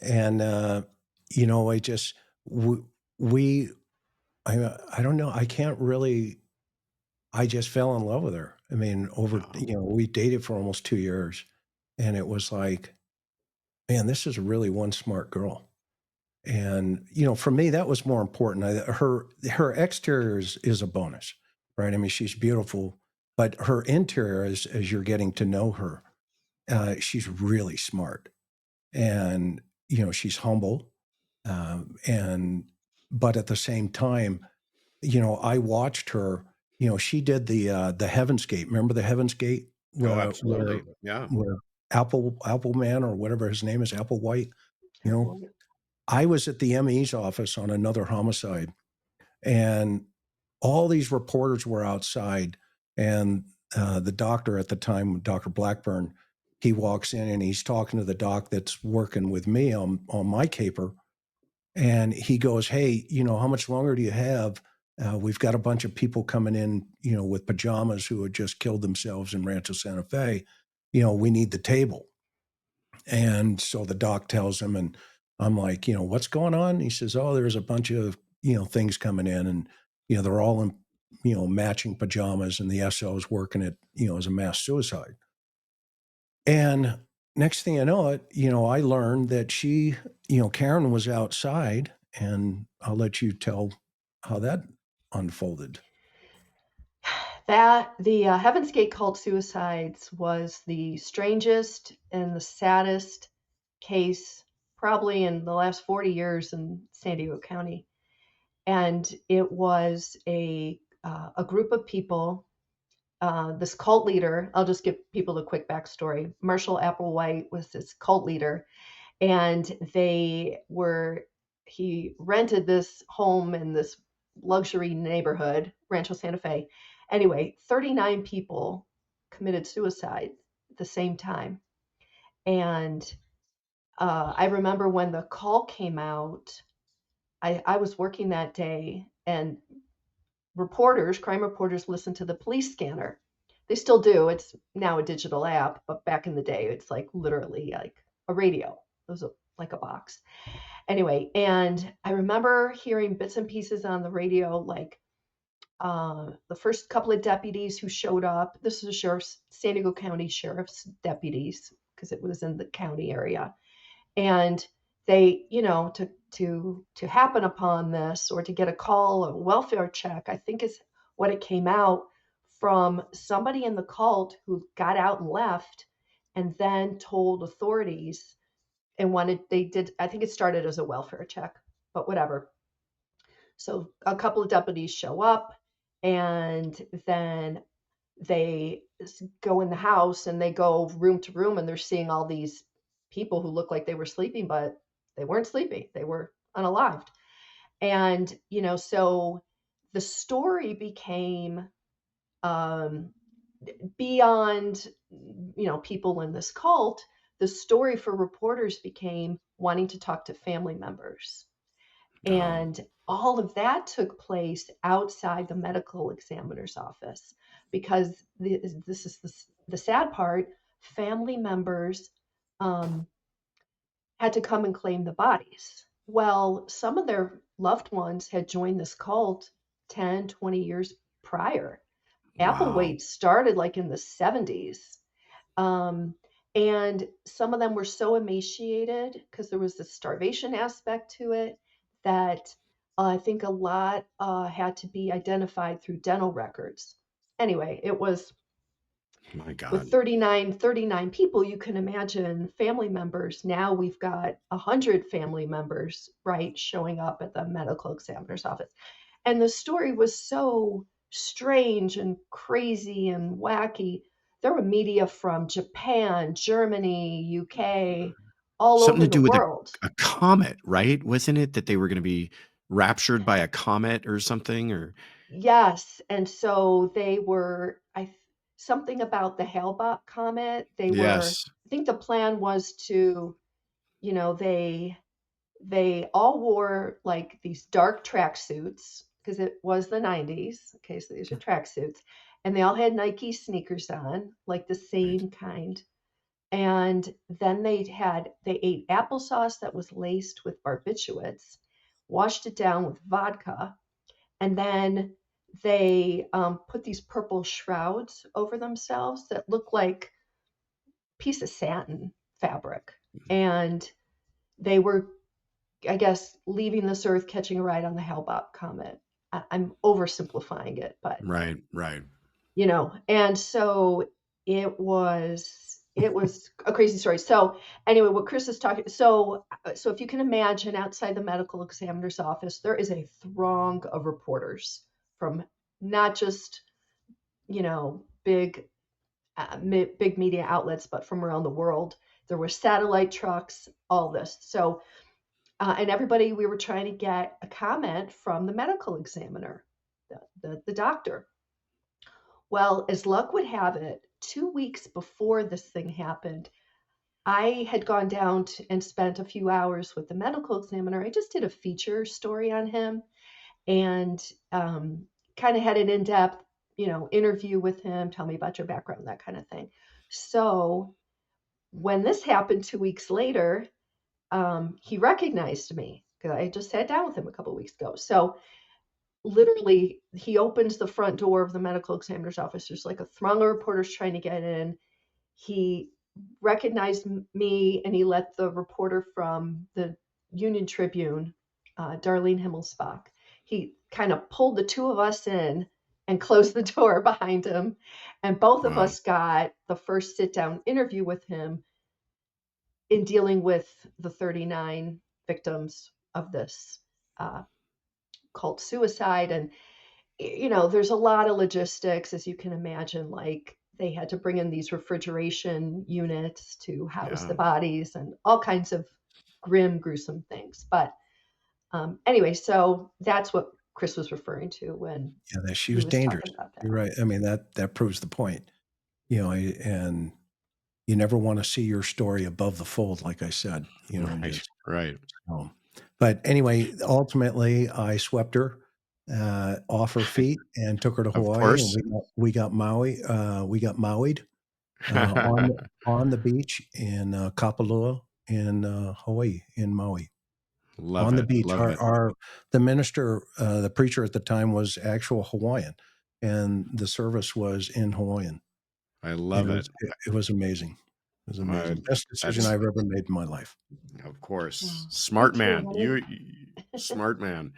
[SPEAKER 3] And I just we I don't know. I can't really. I just fell in love with her. I mean,
[SPEAKER 1] Wow.
[SPEAKER 3] we dated for almost 2 years, and it was like, man, this is really one smart girl. And for me, that was more important. Her exterior is a bonus, right? I mean, she's beautiful, but her interior, as you're getting to know her, she's really smart, and she's humble, and but at the same time, I watched her. She did the Heaven's Gate. Remember the Heaven's Gate,
[SPEAKER 1] Oh,
[SPEAKER 3] where
[SPEAKER 1] absolutely. Yeah.
[SPEAKER 3] where Apple Man or whatever his name is, Applewhite. You know,
[SPEAKER 2] Absolutely.
[SPEAKER 3] I was at the ME's office on another homicide, and all these reporters were outside, and the doctor at the time, Dr. Blackburn, he walks in and he's talking to the doc that's working with me on my caper, and he goes, "Hey, how much longer do you have? We've got a bunch of people coming in, with pajamas who had just killed themselves in Rancho Santa Fe. We need the table." And so the doc tells him, and I'm like, "What's going on?" He says, "Oh, there's a bunch of, things coming in, and, they're all in, matching pajamas, and the SO is working it, as a mass suicide." And next thing I know it, I learned that Karen was outside, and I'll let you tell how that unfolded.
[SPEAKER 2] That the Heaven's Gate cult suicides was the strangest and the saddest case probably in the last 40 years in San Diego County. And it was a group of people. This cult leader, I'll just give people the quick backstory. Marshall Applewhite was this cult leader, and he rented this home in this luxury neighborhood, Rancho Santa Fe. Anyway, 39 people committed suicide at the same time. And I remember when the call came out, I was working that day, and crime reporters, listened to the police scanner. They still do. It's now a digital app, but back in the day, it's like literally like a radio. It was like a box. Anyway, and I remember hearing bits and pieces on the radio, like the first couple of deputies who showed up. This is San Diego County Sheriff's deputies, because it was in the county area, and they, to happen upon this, or to get a call, a welfare check, I think is what it came out from somebody in the cult who got out and left, and then told authorities, and I think it started as a welfare check, but whatever. So a couple of deputies show up, and then they go in the house, and they go room to room, and they're seeing all these people who look like they were sleeping, but they weren't sleeping. They were unalived. And, so the story became, um, beyond, people in this cult. The story for reporters became wanting to talk to family members,
[SPEAKER 1] Wow.
[SPEAKER 2] and all of that took place outside the medical examiner's office, because this is the sad part. Family members um, had to come and claim the bodies. Well, some of their loved ones had joined this cult 10, 20 years prior.
[SPEAKER 1] Wow.
[SPEAKER 2] Applewhite started like in the 70s. Um, and some of them were so emaciated, because there was this starvation aspect to it, that I think a lot had to be identified through dental records. Anyway, it was
[SPEAKER 1] My
[SPEAKER 2] with
[SPEAKER 1] God.
[SPEAKER 2] 39 people, you can imagine family members. Now we've got 100 family members, right, showing up at the medical examiner's office. And the story was so strange and crazy and wacky. there were media from Japan, Germany, UK, all
[SPEAKER 1] Something
[SPEAKER 2] over
[SPEAKER 1] to
[SPEAKER 2] the
[SPEAKER 1] do with
[SPEAKER 2] world.
[SPEAKER 1] a comet, right? Wasn't it that they were going to be raptured by a comet or something? Or
[SPEAKER 2] Yes, and so they were something about the Hale-Bopp comet.
[SPEAKER 1] yes,
[SPEAKER 2] I think the plan was to, you know, they all wore like these dark tracksuits because it was the 90s. Okay, so these are tracksuits. And they all had Nike sneakers on, like the
[SPEAKER 1] right,
[SPEAKER 2] same kind. And then they ate applesauce that was laced with barbiturates, washed it down with vodka, and then they put these purple shrouds over themselves that look like a piece of satin fabric. And they were, I guess, leaving this earth, catching a ride on the Hale-Bopp comet. I'm oversimplifying it, but
[SPEAKER 1] right, right.
[SPEAKER 2] and so it was a crazy story. So anyway, what Chris is talking, so if you can imagine, outside the medical examiner's office, there is a throng of reporters from not just big media outlets, but from around the world. There were satellite trucks, all this. So and everybody, we were trying to get a comment from the medical examiner, the doctor. Well, as luck would have it, 2 weeks before this thing happened, I had gone down and spent a few hours with the medical examiner. I just did a feature story on him and kind of had an in-depth, interview with him. Tell me about your background, that kind of thing. So when this happened 2 weeks later, he recognized me because I just sat down with him a couple of weeks ago. So literally, he opens the front door of the medical examiner's office. There's like a throng of reporters trying to get in. He recognized me and he let the reporter from the Union Tribune, Darlene Himmelsbach, he kind of pulled the two of us in and closed the door behind him. And both of
[SPEAKER 1] Wow.
[SPEAKER 2] us got the first sit down interview with him in dealing with the 39 victims of this uh, cult suicide. And there's a lot of logistics, as you can imagine. Like they had to bring in these refrigeration units to house
[SPEAKER 1] Yeah.
[SPEAKER 2] the bodies and all kinds of grim, gruesome things. But anyway, so that's what Chris was referring to when
[SPEAKER 3] Yeah, that she
[SPEAKER 2] he
[SPEAKER 3] was
[SPEAKER 2] was
[SPEAKER 3] dangerous.
[SPEAKER 2] talking about that.
[SPEAKER 3] You're right. I mean, that proves the point. And you never want to see your story above the fold, like I said. And
[SPEAKER 1] Right,
[SPEAKER 3] just
[SPEAKER 1] right.
[SPEAKER 3] But anyway, ultimately, I swept her off her feet and took her to
[SPEAKER 1] Of
[SPEAKER 3] Hawaii, and
[SPEAKER 1] course.
[SPEAKER 3] we got Maui. We got Maui'd on the beach in Kapalua in Hawaii, in Maui.
[SPEAKER 1] Love
[SPEAKER 3] On the
[SPEAKER 1] it.
[SPEAKER 3] beach.
[SPEAKER 1] Love it.
[SPEAKER 3] The minister, the preacher at the time was actual Hawaiian, and the service was in Hawaiian,
[SPEAKER 1] I
[SPEAKER 3] and
[SPEAKER 1] love
[SPEAKER 3] it
[SPEAKER 1] it.
[SPEAKER 3] was it was amazing. It was
[SPEAKER 1] Uh,
[SPEAKER 3] amazing. Best decision
[SPEAKER 1] that's
[SPEAKER 3] I've ever made in my life.
[SPEAKER 1] of course
[SPEAKER 2] Oh, me
[SPEAKER 1] smart
[SPEAKER 2] too,
[SPEAKER 1] man.
[SPEAKER 2] honey.
[SPEAKER 1] You smart man.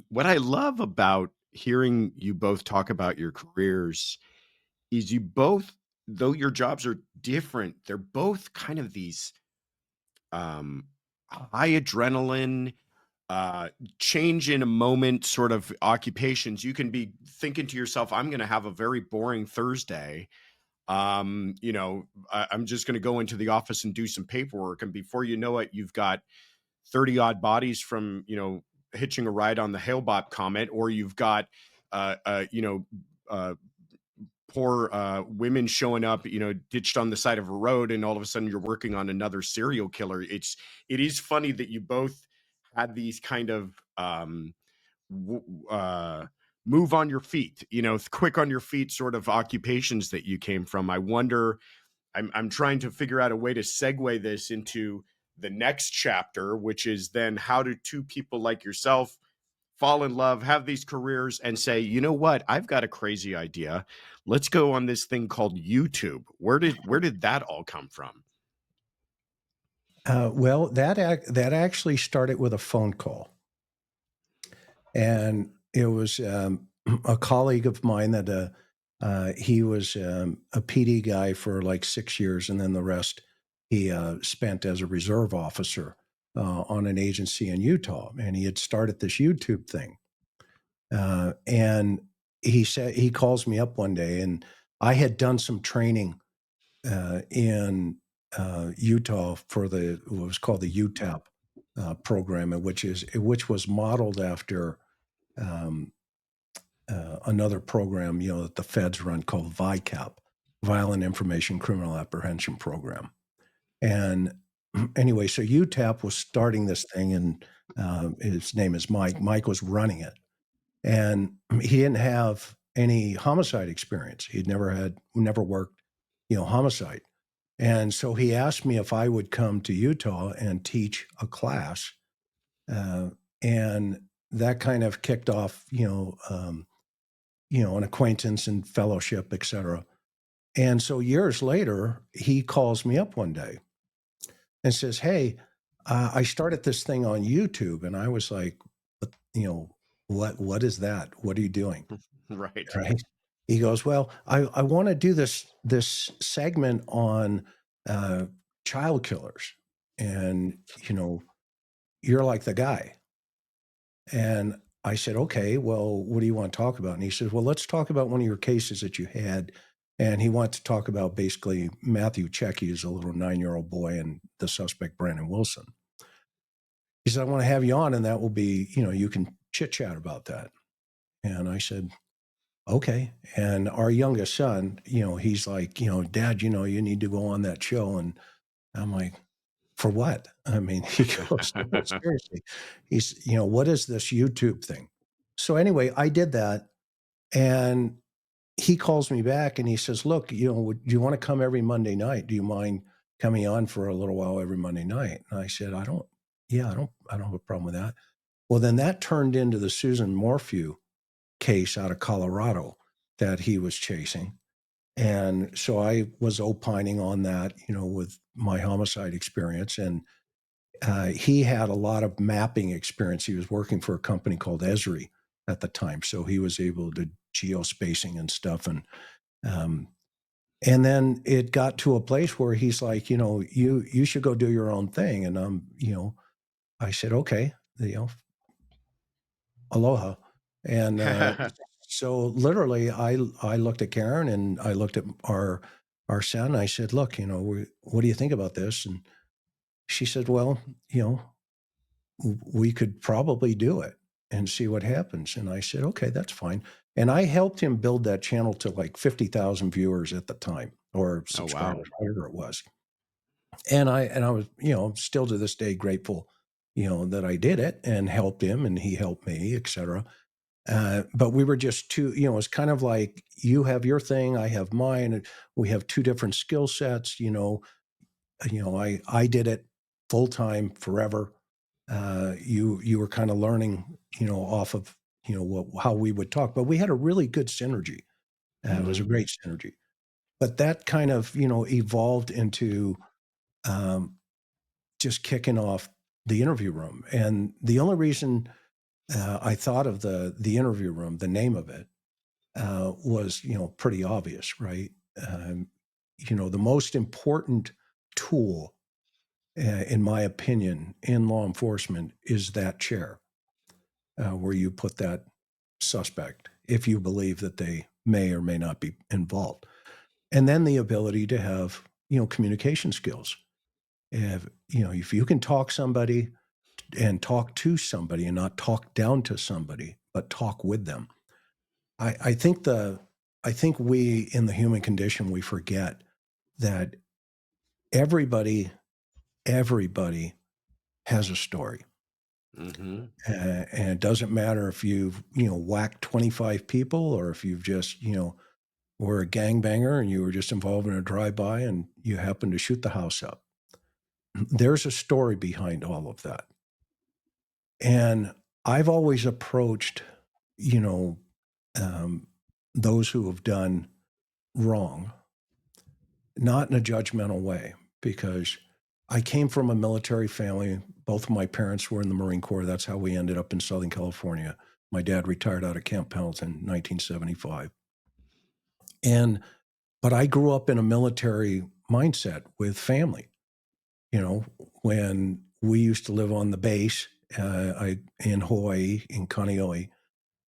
[SPEAKER 1] What I love about hearing you both talk about your careers is you both, though your jobs are different, they're both kind of these um, high adrenaline, uh, change in a moment sort of occupations. You can be thinking to yourself, I'm going to have a very boring Thursday. I'm just going to go into the office and do some paperwork. And before you know it, you've got 30 odd bodies from, hitching a ride on the Hale-Bopp comet, or you've got, uh, uh, you know, uh, poor women showing up, ditched on the side of a road, and all of a sudden you're working on another serial killer. It is funny that you both had these kind of w- uh, move on your feet, quick on your feet sort of occupations that you came from. I wonder. I'm trying to figure out a way to segue this into the next chapter, which is then how do two people like yourself fall in love, have these careers, and say, you know what, I've got a crazy idea. Let's go on this thing called YouTube. Where did that all come from?
[SPEAKER 3] Well, that actually started with a phone call, and it was a colleague of mine that he was a PD guy for like 6 years, and then the rest he spent as a reserve officer on an agency in Utah, and he had started this YouTube thing. And he calls me up one day, and I had done some training in Utah for what was called the UTAP program, which was modeled after um, another program, that the feds run called VICAP, Violent Information Criminal Apprehension Program. And anyway, so UTAP was starting this thing, and his name is Mike. Mike was running it, and he didn't have any homicide experience. He'd never worked, homicide. And so he asked me if I would come to Utah and teach a class, uh, and that kind of kicked off, an acquaintance and fellowship, et cetera. And so years later, he calls me up one day and says, "Hey, I started this thing on YouTube," and I was like, you know, what is that? What are you doing?
[SPEAKER 1] Right.
[SPEAKER 3] Right? He goes, "Well, I want to do this segment on uh, child killers, and you're like the guy." And I said, "Okay, well, what do you want to talk about?" And he says, "Well, let's talk about one of your cases that you had." And he wanted to talk about basically Matthew Checky is a little 9-year-old boy and the suspect, Brandon Wilson. He said, "I want to have you on, and that will be, you can chit chat about that." And I said, "Okay." And our youngest son, he's like, "Dad, you need to go on that show." And I'm like, "For what?" I mean, he goes, "No, seriously." He's, "What is this YouTube thing?" So anyway, I did that. And he calls me back and he says, "Look, do you want to come every Monday night? Do you mind coming on for a little while every Monday night?" And I said, I don't have a problem with that." Well, then that turned into the Susan Morphew case out of Colorado that he was chasing. And so I was opining on that, with my homicide experience. And he had a lot of mapping experience. He was working for a company called Esri at the time. So he was able to geospacing and stuff. Um, and then it got to a place where he's like, you should go do your own thing. And I said, "Okay, aloha." And so literally I looked at Karen and I looked at our son. And I said, "Look, what do you think about this?" And she said, "Well, we could probably do it and see what happens." And I said, "Okay, that's fine." And I helped him build that channel to like 50,000 viewers at the time, or
[SPEAKER 1] Oh,
[SPEAKER 3] subscribers,
[SPEAKER 1] wow.
[SPEAKER 3] whatever it was. And I was, still to this day grateful, that I did it and helped him and he helped me, et cetera. But we were just two, it's kind of like you have your thing, I have mine, and we have two different skill sets. I did it full time forever. You were kind of learning, off of how we would talk, but we had a really good synergy. It was a
[SPEAKER 1] Mhm.
[SPEAKER 3] great synergy. But that kind of evolved into um, just kicking off the interview room. And the only reason I thought of the interview room, the name of it, was pretty obvious, right? The most important tool, in my opinion, in law enforcement is that chair where you put that suspect if you believe that they may or may not be involved, and then the ability to have communication skills. If you can talk somebody and talk to somebody and not talk down to somebody, but talk with them. I think we in the human condition we forget that everybody everybody has a story.
[SPEAKER 1] Mhm.
[SPEAKER 3] And it doesn't matter if you've whacked 25 people or if you've just were a gangbanger and you were just involved in a drive-by and you happen to shoot the house up. There's a story behind all of that. And I've always approached, you know, um, those who have done wrong, not in a judgmental way, because I came from a military family. Both of my parents were in the Marine Corps. That's how we ended up in Southern California. My dad retired out of Camp Pendleton in 1975. And but I grew up in a military mindset with family. When we used to live on the base in Hawaii, in Kaneohe,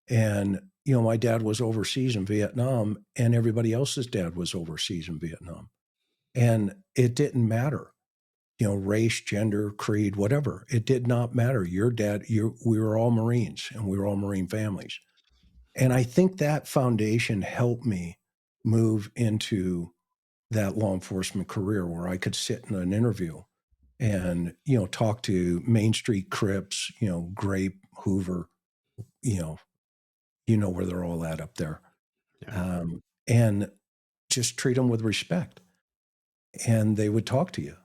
[SPEAKER 3] and my dad was overseas in Vietnam, and everybody else's dad was overseas in Vietnam. And it didn't matter, race, gender, creed, whatever. It did not matter. Your dad, we were all Marines, and we were all Marine families. And I think that foundation helped me move into that law enforcement career where I could sit in an interview and, talk to Main Street Crips, Grape, Hoover, you know, where they're all at up there.
[SPEAKER 1] Yeah.
[SPEAKER 3] And just treat them with respect. And they would talk to you.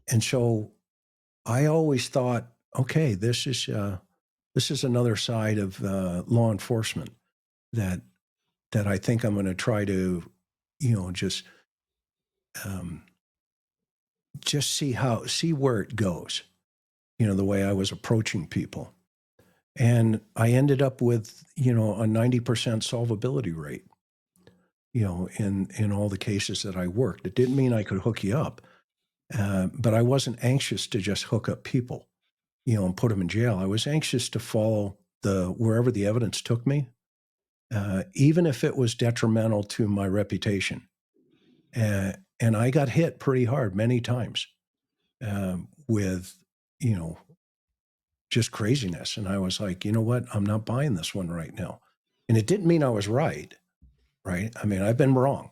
[SPEAKER 3] And so I always thought, okay, this is another side of law enforcement that I think I'm going to try to, just see where it goes. The way I was approaching people, and I ended up with a 90% solvability rate. In all the cases that I worked, it didn't mean I could hook you up, but I wasn't anxious to just hook up people, and put them in jail. I was anxious to follow wherever the evidence took me, even if it was detrimental to my reputation. And I got hit pretty hard many times with, just craziness. And I was like, you know what? I'm not buying this one right now. And it didn't mean I was right. Right. I mean, I've been wrong.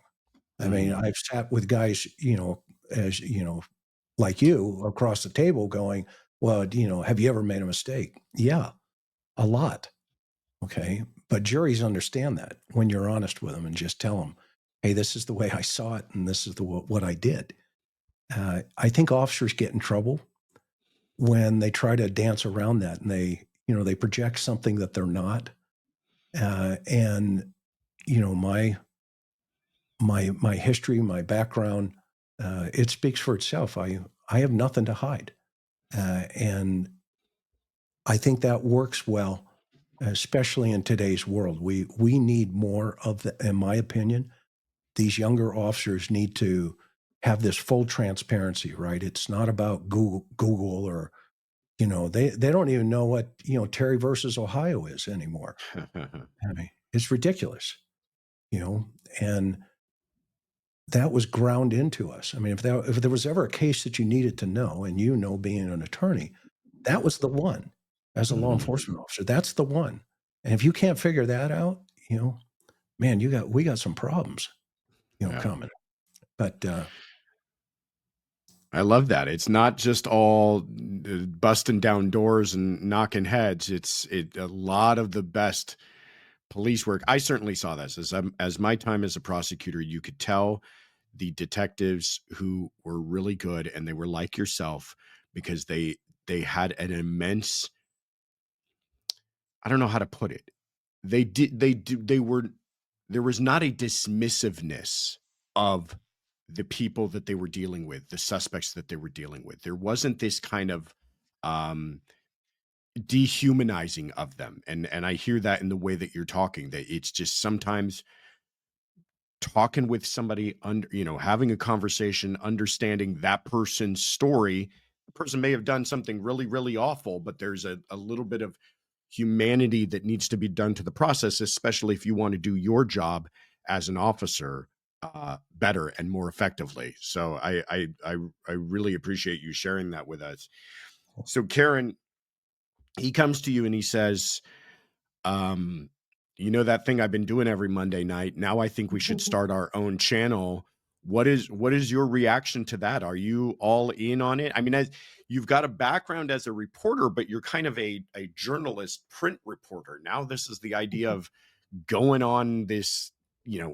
[SPEAKER 3] I mean,
[SPEAKER 1] Mhm.
[SPEAKER 3] I've sat with guys, as, like you across the table going, well, have you ever made a mistake? Yeah, a lot. Okay. But juries understand that when you're honest with them and just tell them, hey, this is the way I saw it. And this is what I did. I think officers get in trouble when they try to dance around that and they project something that they're not. And, my history, my background, it speaks for itself. I have nothing to hide. And I think that works well, especially in today's world. We need more of the, in my opinion, these younger officers need to have this full transparency, right? It's not about Google or, they don't even know what, Terry versus Ohio is anymore. I mean, it's ridiculous, you know, and that was ground into us. I mean, if there was ever a case that you needed to know, and being an attorney, that was the one. As a law
[SPEAKER 1] Mhm.
[SPEAKER 3] enforcement officer, that's the one. And if you can't figure that out, man, we got some problems,
[SPEAKER 1] Yeah.
[SPEAKER 3] coming. But
[SPEAKER 1] I love that. It's not just all busting down doors and knocking heads. A lot of the best police work. I certainly saw this as my time as a prosecutor. You could tell the detectives who were really good, and they were like yourself because they had an immense. I don't know how to put it. They were there was not a dismissiveness of the people that they were dealing with, the suspects that they were dealing with. There wasn't this kind of um, dehumanizing of them, and I hear that in the way that you're talking. That it's just sometimes talking with somebody, having a conversation, understanding that person's story. The person may have done something really, really awful, but there's a little bit of humanity that needs to be done to the process, especially if you want to do your job as an officer better and more effectively. So I really appreciate you sharing that with us. So Karen, he comes to you and he says, um, that thing I've been doing every Monday night. Now I think we should start our own channel. What is your reaction to that? Are you all in on it? I mean, you've got a background as a reporter, but you're kind of a journalist, print reporter. Now this is the idea of going on this,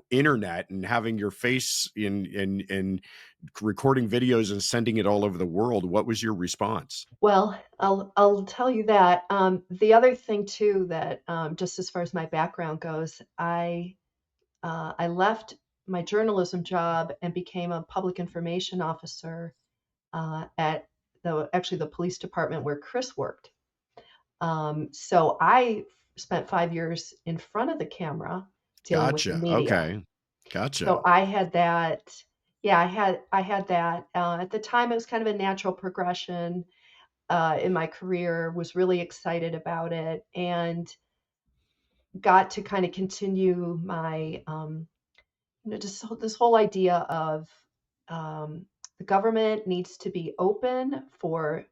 [SPEAKER 1] internet and having your face in recording videos and sending it all over the world. What was your response?
[SPEAKER 2] Well, I'll tell you that. The other thing too that just as far as my background goes, I left my journalism job and became a public information officer at the police department where Chris worked. So I spent 5 years in front of the camera dealing with the
[SPEAKER 1] Gotcha.
[SPEAKER 2] media.
[SPEAKER 1] Okay.
[SPEAKER 2] So
[SPEAKER 1] Gotcha.
[SPEAKER 2] I had that. Yeah, I had that. At the time, it was kind of a natural progression in my career. Was really excited about it, and got to kind of continue my, just this whole idea of the government needs to be open for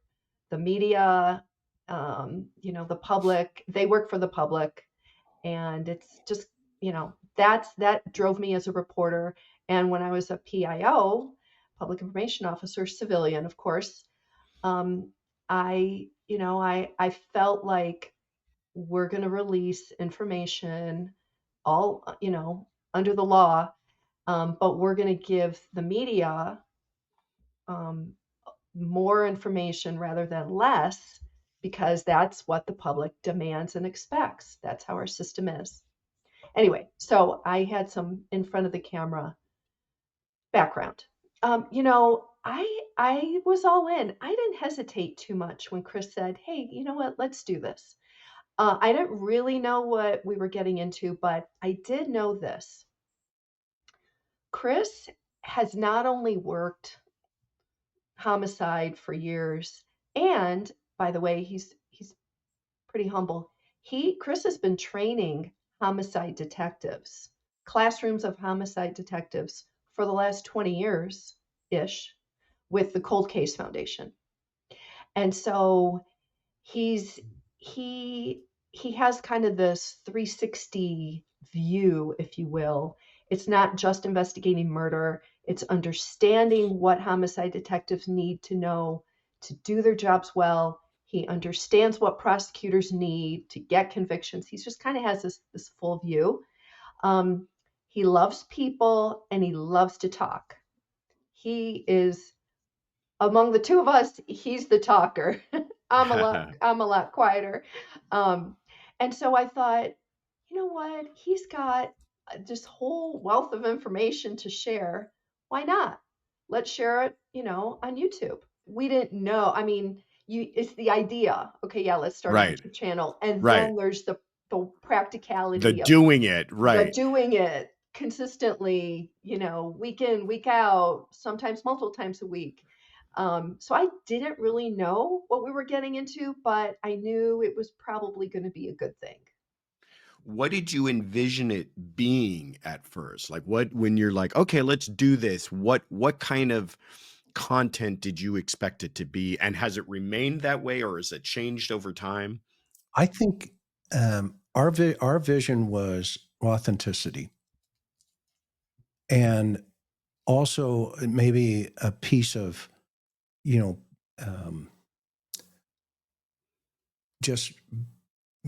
[SPEAKER 2] the media, the public. They work for the public, and it's just, that drove me as a reporter. And when I was a PIO, public information officer, civilian, of course, um, I felt like we're going to release information all, under the law, but we're going to give the media um, more information rather than less, because that's what the public demands and expects. That's how our system is. Anyway, so I had some in front of the camera background. I was all in. I didn't hesitate too much when Chris said, "Hey, you know what? Let's do this." I didn't really know what we were getting into, but I did know this. Chris has not only worked homicide for years, and by the way, he's pretty humble. Chris has been training homicide detectives, classrooms of homicide detectives for the last 20 years ish with the Cold Case Foundation. And so he's he has kind of this 360 view, if you will. It's not just investigating murder, it's understanding what homicide detectives need to know to do their jobs well. He understands what prosecutors need to get convictions. He just kind of has this full view. He loves people and he loves to talk. He is, among the two of us, he's the talker. I'm a lot quieter. Um, and so I thought, you know what? He's got this whole wealth of information to share. Why not? Let's share it, on YouTube. We didn't know. I mean, it's the idea. Okay, yeah, let's start a
[SPEAKER 1] Right.
[SPEAKER 2] YouTube channel. And
[SPEAKER 1] Right.
[SPEAKER 2] then there's the
[SPEAKER 1] The
[SPEAKER 2] practicality of
[SPEAKER 1] doing it.
[SPEAKER 2] the
[SPEAKER 1] Right.
[SPEAKER 2] doing it consistently, week in, week out, sometimes multiple times a week. So I didn't really know what we were getting into, but I knew it was probably going to be a good thing.
[SPEAKER 1] What did you envision it being at first? Like when you're like, okay, let's do this, what kind of content did you expect it to be? And has it remained that way or has it changed over time?
[SPEAKER 3] I think our vision was authenticity, and also maybe a piece of, you know, um, just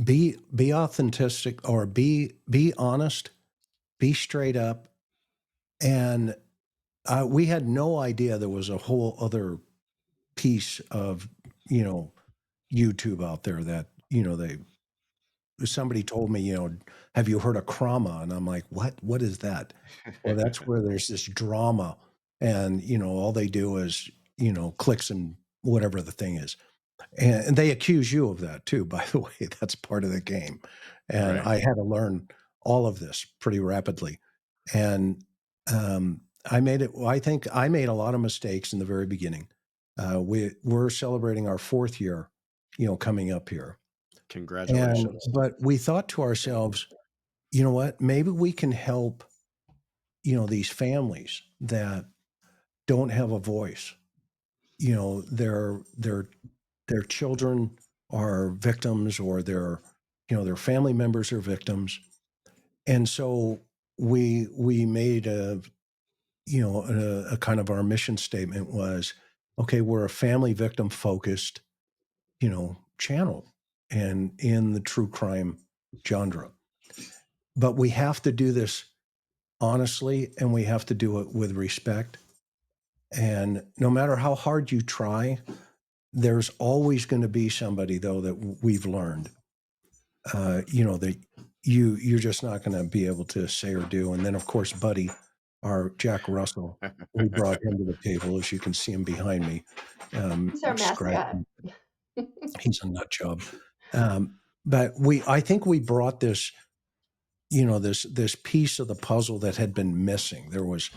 [SPEAKER 3] be authentic, or be honest, be straight up. And we had no idea there was a whole other piece of, you know, YouTube out there that, somebody told me, have you heard of Krama? And I'm like, what is that? Well, that's where there's this drama, and, all they do is, clicks and whatever the thing is. And they accuse you of that too, by the way. That's part of the game. And
[SPEAKER 1] Right.
[SPEAKER 3] I had to learn all of this pretty rapidly. And I think I made a lot of mistakes in the very beginning. We're celebrating our 4th year, coming up here. And,
[SPEAKER 1] Congratulations.
[SPEAKER 3] but we thought to ourselves, you know what, maybe we can help, these families that don't have a voice. Their children are victims, or their family members are victims. And so we made a kind of, our mission statement was, okay, we're a family victim focused, channel, and in the true crime genre. But we have to do this honestly, and we have to do it with respect. And no matter how hard you try, there's always going to be somebody, though, that we've learned, that you're just not going to be able to say or do. And then, of course, Buddy, our Jack Russell, we brought him to the table, as you can see him behind me,
[SPEAKER 2] He's our mascot.
[SPEAKER 3] scratching. He's a nut job. But I think we brought this, this piece of the puzzle that had been missing. There was,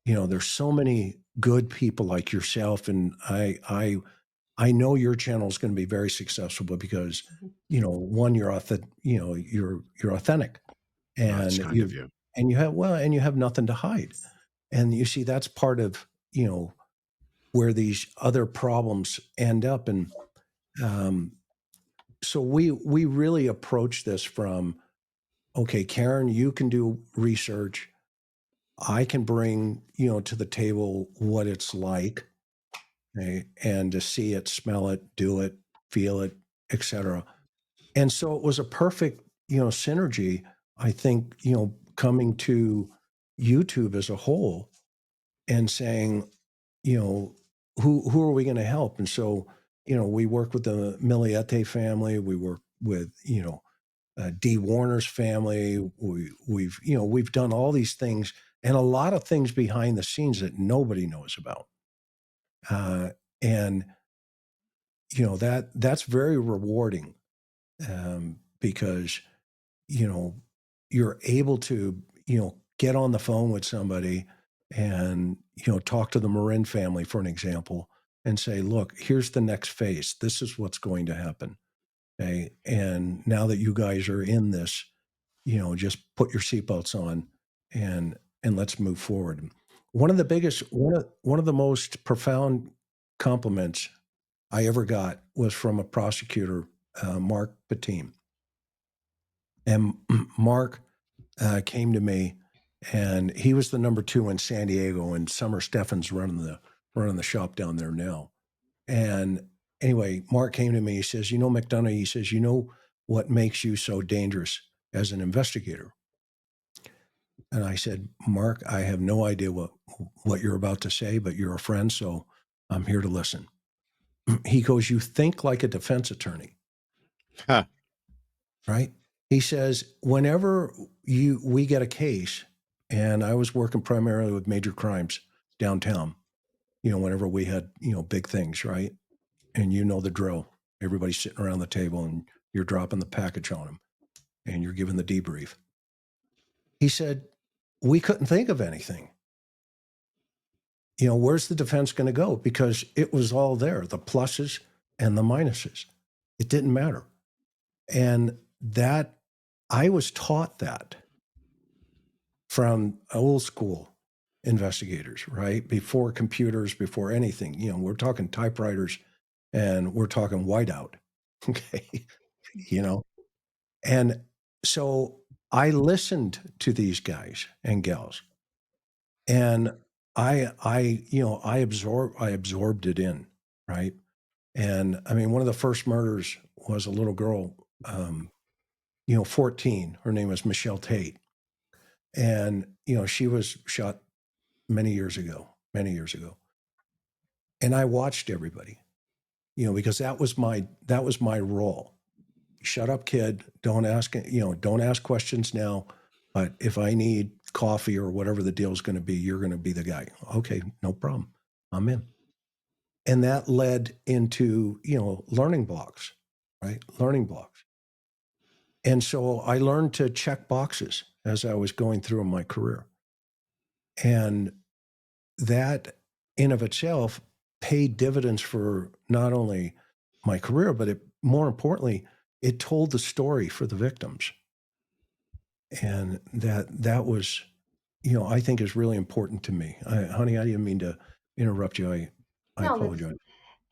[SPEAKER 3] there's so many good people like yourself, and I I know your channel is going to be very successful, but because,
[SPEAKER 2] Mhm.
[SPEAKER 3] one, you're you're authentic,
[SPEAKER 1] That's
[SPEAKER 3] and
[SPEAKER 1] kind of you.
[SPEAKER 3] you have nothing to hide. And you see, that's part of, where these other problems end up. And um, so we really approach this from, okay, Karen, you can do research. I can bring, to the table what it's like, okay, and to see it, smell it, do it, feel it, etc. And so it was a perfect, synergy, I think, coming to YouTube as a whole and saying, you know, who are we going to help? And so, we work with the Miliete family. We work with, Dee Warner's family. We've done all these things and a lot of things behind the scenes that nobody knows about. And that's very rewarding, because you know you're able to get on the phone with somebody and talk to the Marin family, for an example, and say, look, here's the next phase. This is what's going to happen. Okay, and now that you guys are in this, just put your seatbelts on and let's move forward. One of the most profound compliments I ever got was from a prosecutor, Mark Patim. And Mark came to me, and he was the number two in San Diego, and Summer Steffen's running the shop down there now. And anyway, Mark came to me. He says, McDonough, he says, what makes you so dangerous as an investigator? And I said, Mark, I have no idea what you're about to say, but you're a friend, so I'm here to listen. He goes, you think like a defense attorney,
[SPEAKER 1] Huh.
[SPEAKER 3] right? He says, whenever we get a case, and I was working primarily with major crimes downtown, whenever we had, big things, right? And the drill. Everybody's sitting around the table and you're dropping the package on them and you're giving the debrief. He said, we couldn't think of anything. Where's the defense going to go? Because it was all there, the pluses and the minuses. It didn't matter. And that I was taught that from old school investigators, right? Before computers, before anything. We're talking typewriters and we're talking whiteout. Okay. you know, and so I listened to these guys and gals, and I absorbed it in, right? And I mean, one of the first murders was a little girl, 14. Her name was Michelle Tate, and she was shot many years ago, and I watched everybody, because that was my role. Shut up, kid. Don't ask questions now. But if I need coffee or whatever the deal is going to be, you're going to be the guy. Okay, no problem. I'm in. And that led into, learning blocks, right? Learning blocks. And so I learned to check boxes as I was going through my career. And that in of itself paid dividends for not only my career, but more importantly, it told the story for the victims. And that was, I think is really important to me. Honey, I didn't mean to interrupt you. I
[SPEAKER 2] No, that's
[SPEAKER 3] apologize.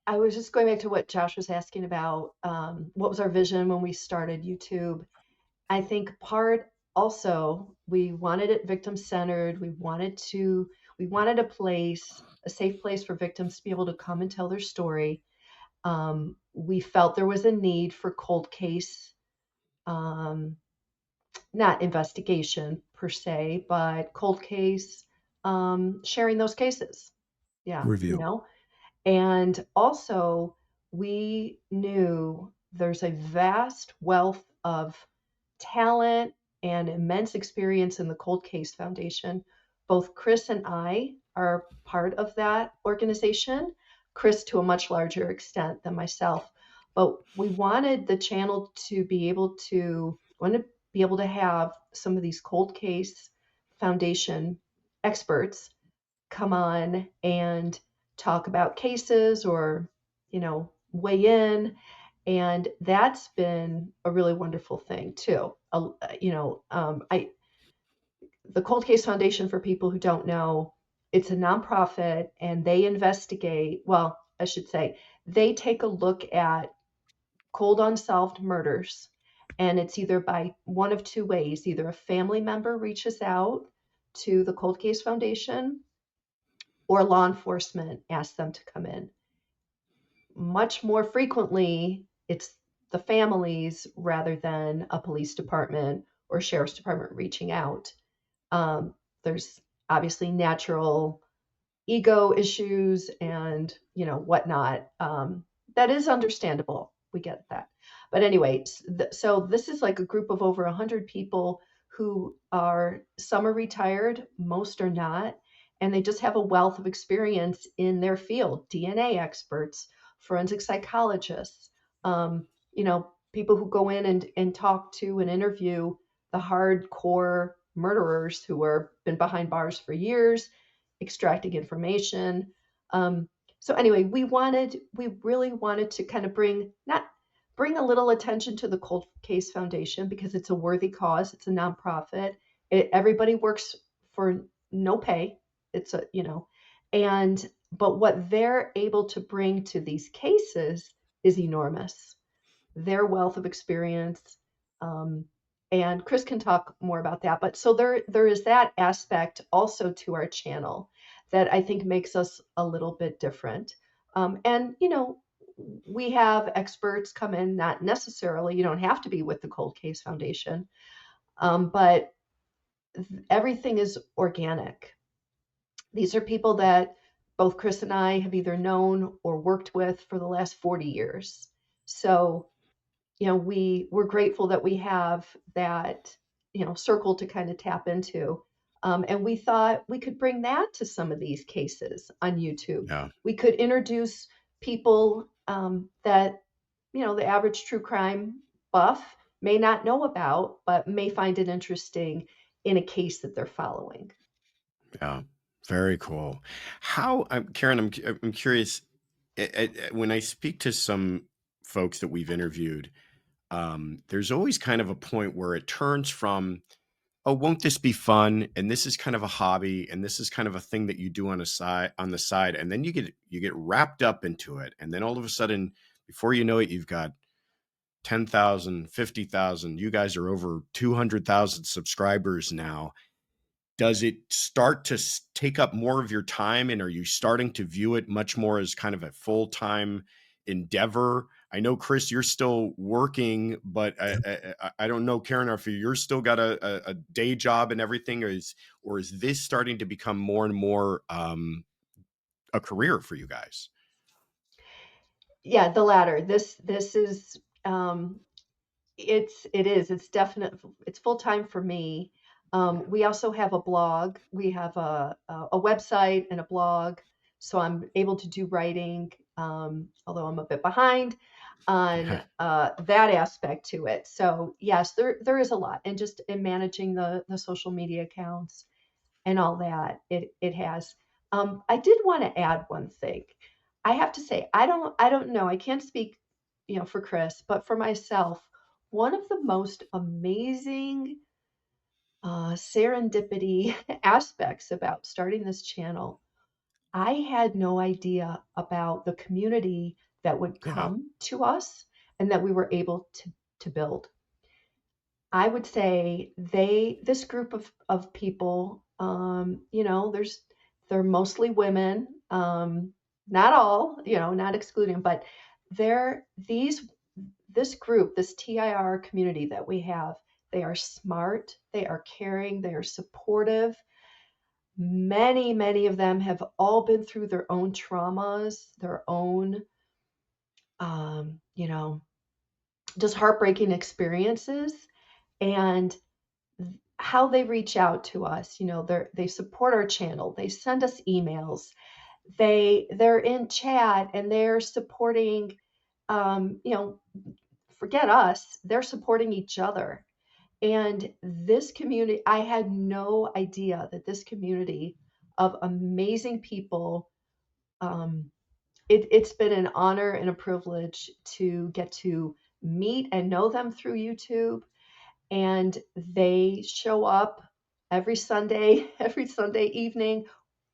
[SPEAKER 2] I was just going back to what Josh was asking about, what was our vision when we started YouTube. I think part also, we wanted it victim centered. We wanted a safe place for victims to be able to come and tell their story. We felt there was a need for cold case, um, not investigation per se, but cold case, sharing those cases. Yeah,
[SPEAKER 3] Review.
[SPEAKER 2] And also, we knew there's a vast wealth of talent and immense experience in the Cold Case Foundation. Both Chris and I are part of that organization, Chris to a much larger extent than myself. But we wanted the channel to be able to have some of these Cold Case Foundation experts come on and talk about cases or weigh in. And that's been a really wonderful thing too. The Cold Case Foundation, for people who don't know, it's a nonprofit, and they investigate, well, I should say, they take a look at cold unsolved murders. And it's either by one of two ways: either a family member reaches out to the Cold Case Foundation, or law enforcement asks them to come in. Much more frequently, it's the families rather than a police department or sheriff's department reaching out. There's obviously natural ego issues and whatnot. That is understandable. We get that. But anyway, so this is like a group of over 100 people who are, some are retired, most are not, and they just have a wealth of experience in their field: DNA experts, forensic psychologists, people who go in and talk to and interview the hardcore murderers who are been behind bars for years, extracting information. So anyway, we really wanted to kind of bring a little attention to the Cold Case Foundation, because it's a worthy cause. It's a nonprofit. Everybody works for no pay. It's but what they're able to bring to these cases is enormous. Their wealth of experience, um, and Chris can talk more about that. But so there is that aspect also to our channel that I think makes us a little bit different. And we have experts come in. Not necessarily, you don't have to be with the Cold Case Foundation, but everything is organic. These are people that both Chris and I have either known or worked with for the last 40 years. So we're grateful that we have that, circle to kind of tap into. And we thought we could bring that to some of these cases on YouTube.
[SPEAKER 1] Yeah.
[SPEAKER 2] We could introduce people that, the average true crime buff may not know about, but may find it interesting in a case that they're following.
[SPEAKER 1] Yeah. Very cool. How, Karen, I'm curious. When I speak to some folks that we've interviewed, there's always kind of a point where it turns from, oh, won't this be fun? And this is kind of a hobby, and this is kind of a thing that you do on the side, and then you get wrapped up into it, and then all of a sudden, before you know it, you've got 10,000, 50,000. You guys are over 200,000 subscribers now. Does it start to take up more of your time, and are you starting to view it much more as kind of a full-time endeavor? I know, Chris, you're still working, but I don't know, Karen, if you're still got a day job and everything, or is this starting to become more and more a career for you guys?
[SPEAKER 2] Yeah, the latter. This is it's definite. It's full time for me. We also have a blog. We have a website and a blog, so I'm able to do writing. Although I'm a bit behind on that aspect to it. So yes, there is a lot, and just in managing the social media accounts and all that, it has. I did want to add one thing. I have to say, I don't know. I can't speak, for Chris, but for myself, one of the most amazing serendipity aspects about starting this channel, I had no idea about the community that would
[SPEAKER 1] Yeah.
[SPEAKER 2] come to us and that we were able to build. I would say this group of people, they're mostly women, not all, not excluding, but this group, this TIR community that we have, they are smart, they are caring, they are supportive. Many, many of them have all been through their own traumas, their own, um, you know, just heartbreaking experiences. And how they reach out to us, they support our channel, they send us emails, they're in chat, and they're supporting, um, you know, forget us, they're supporting each other. And this community, I had no idea that this community of amazing people, um, it's been an honor and a privilege to get to meet and know them through YouTube. And they show up every Sunday, every Sunday evening,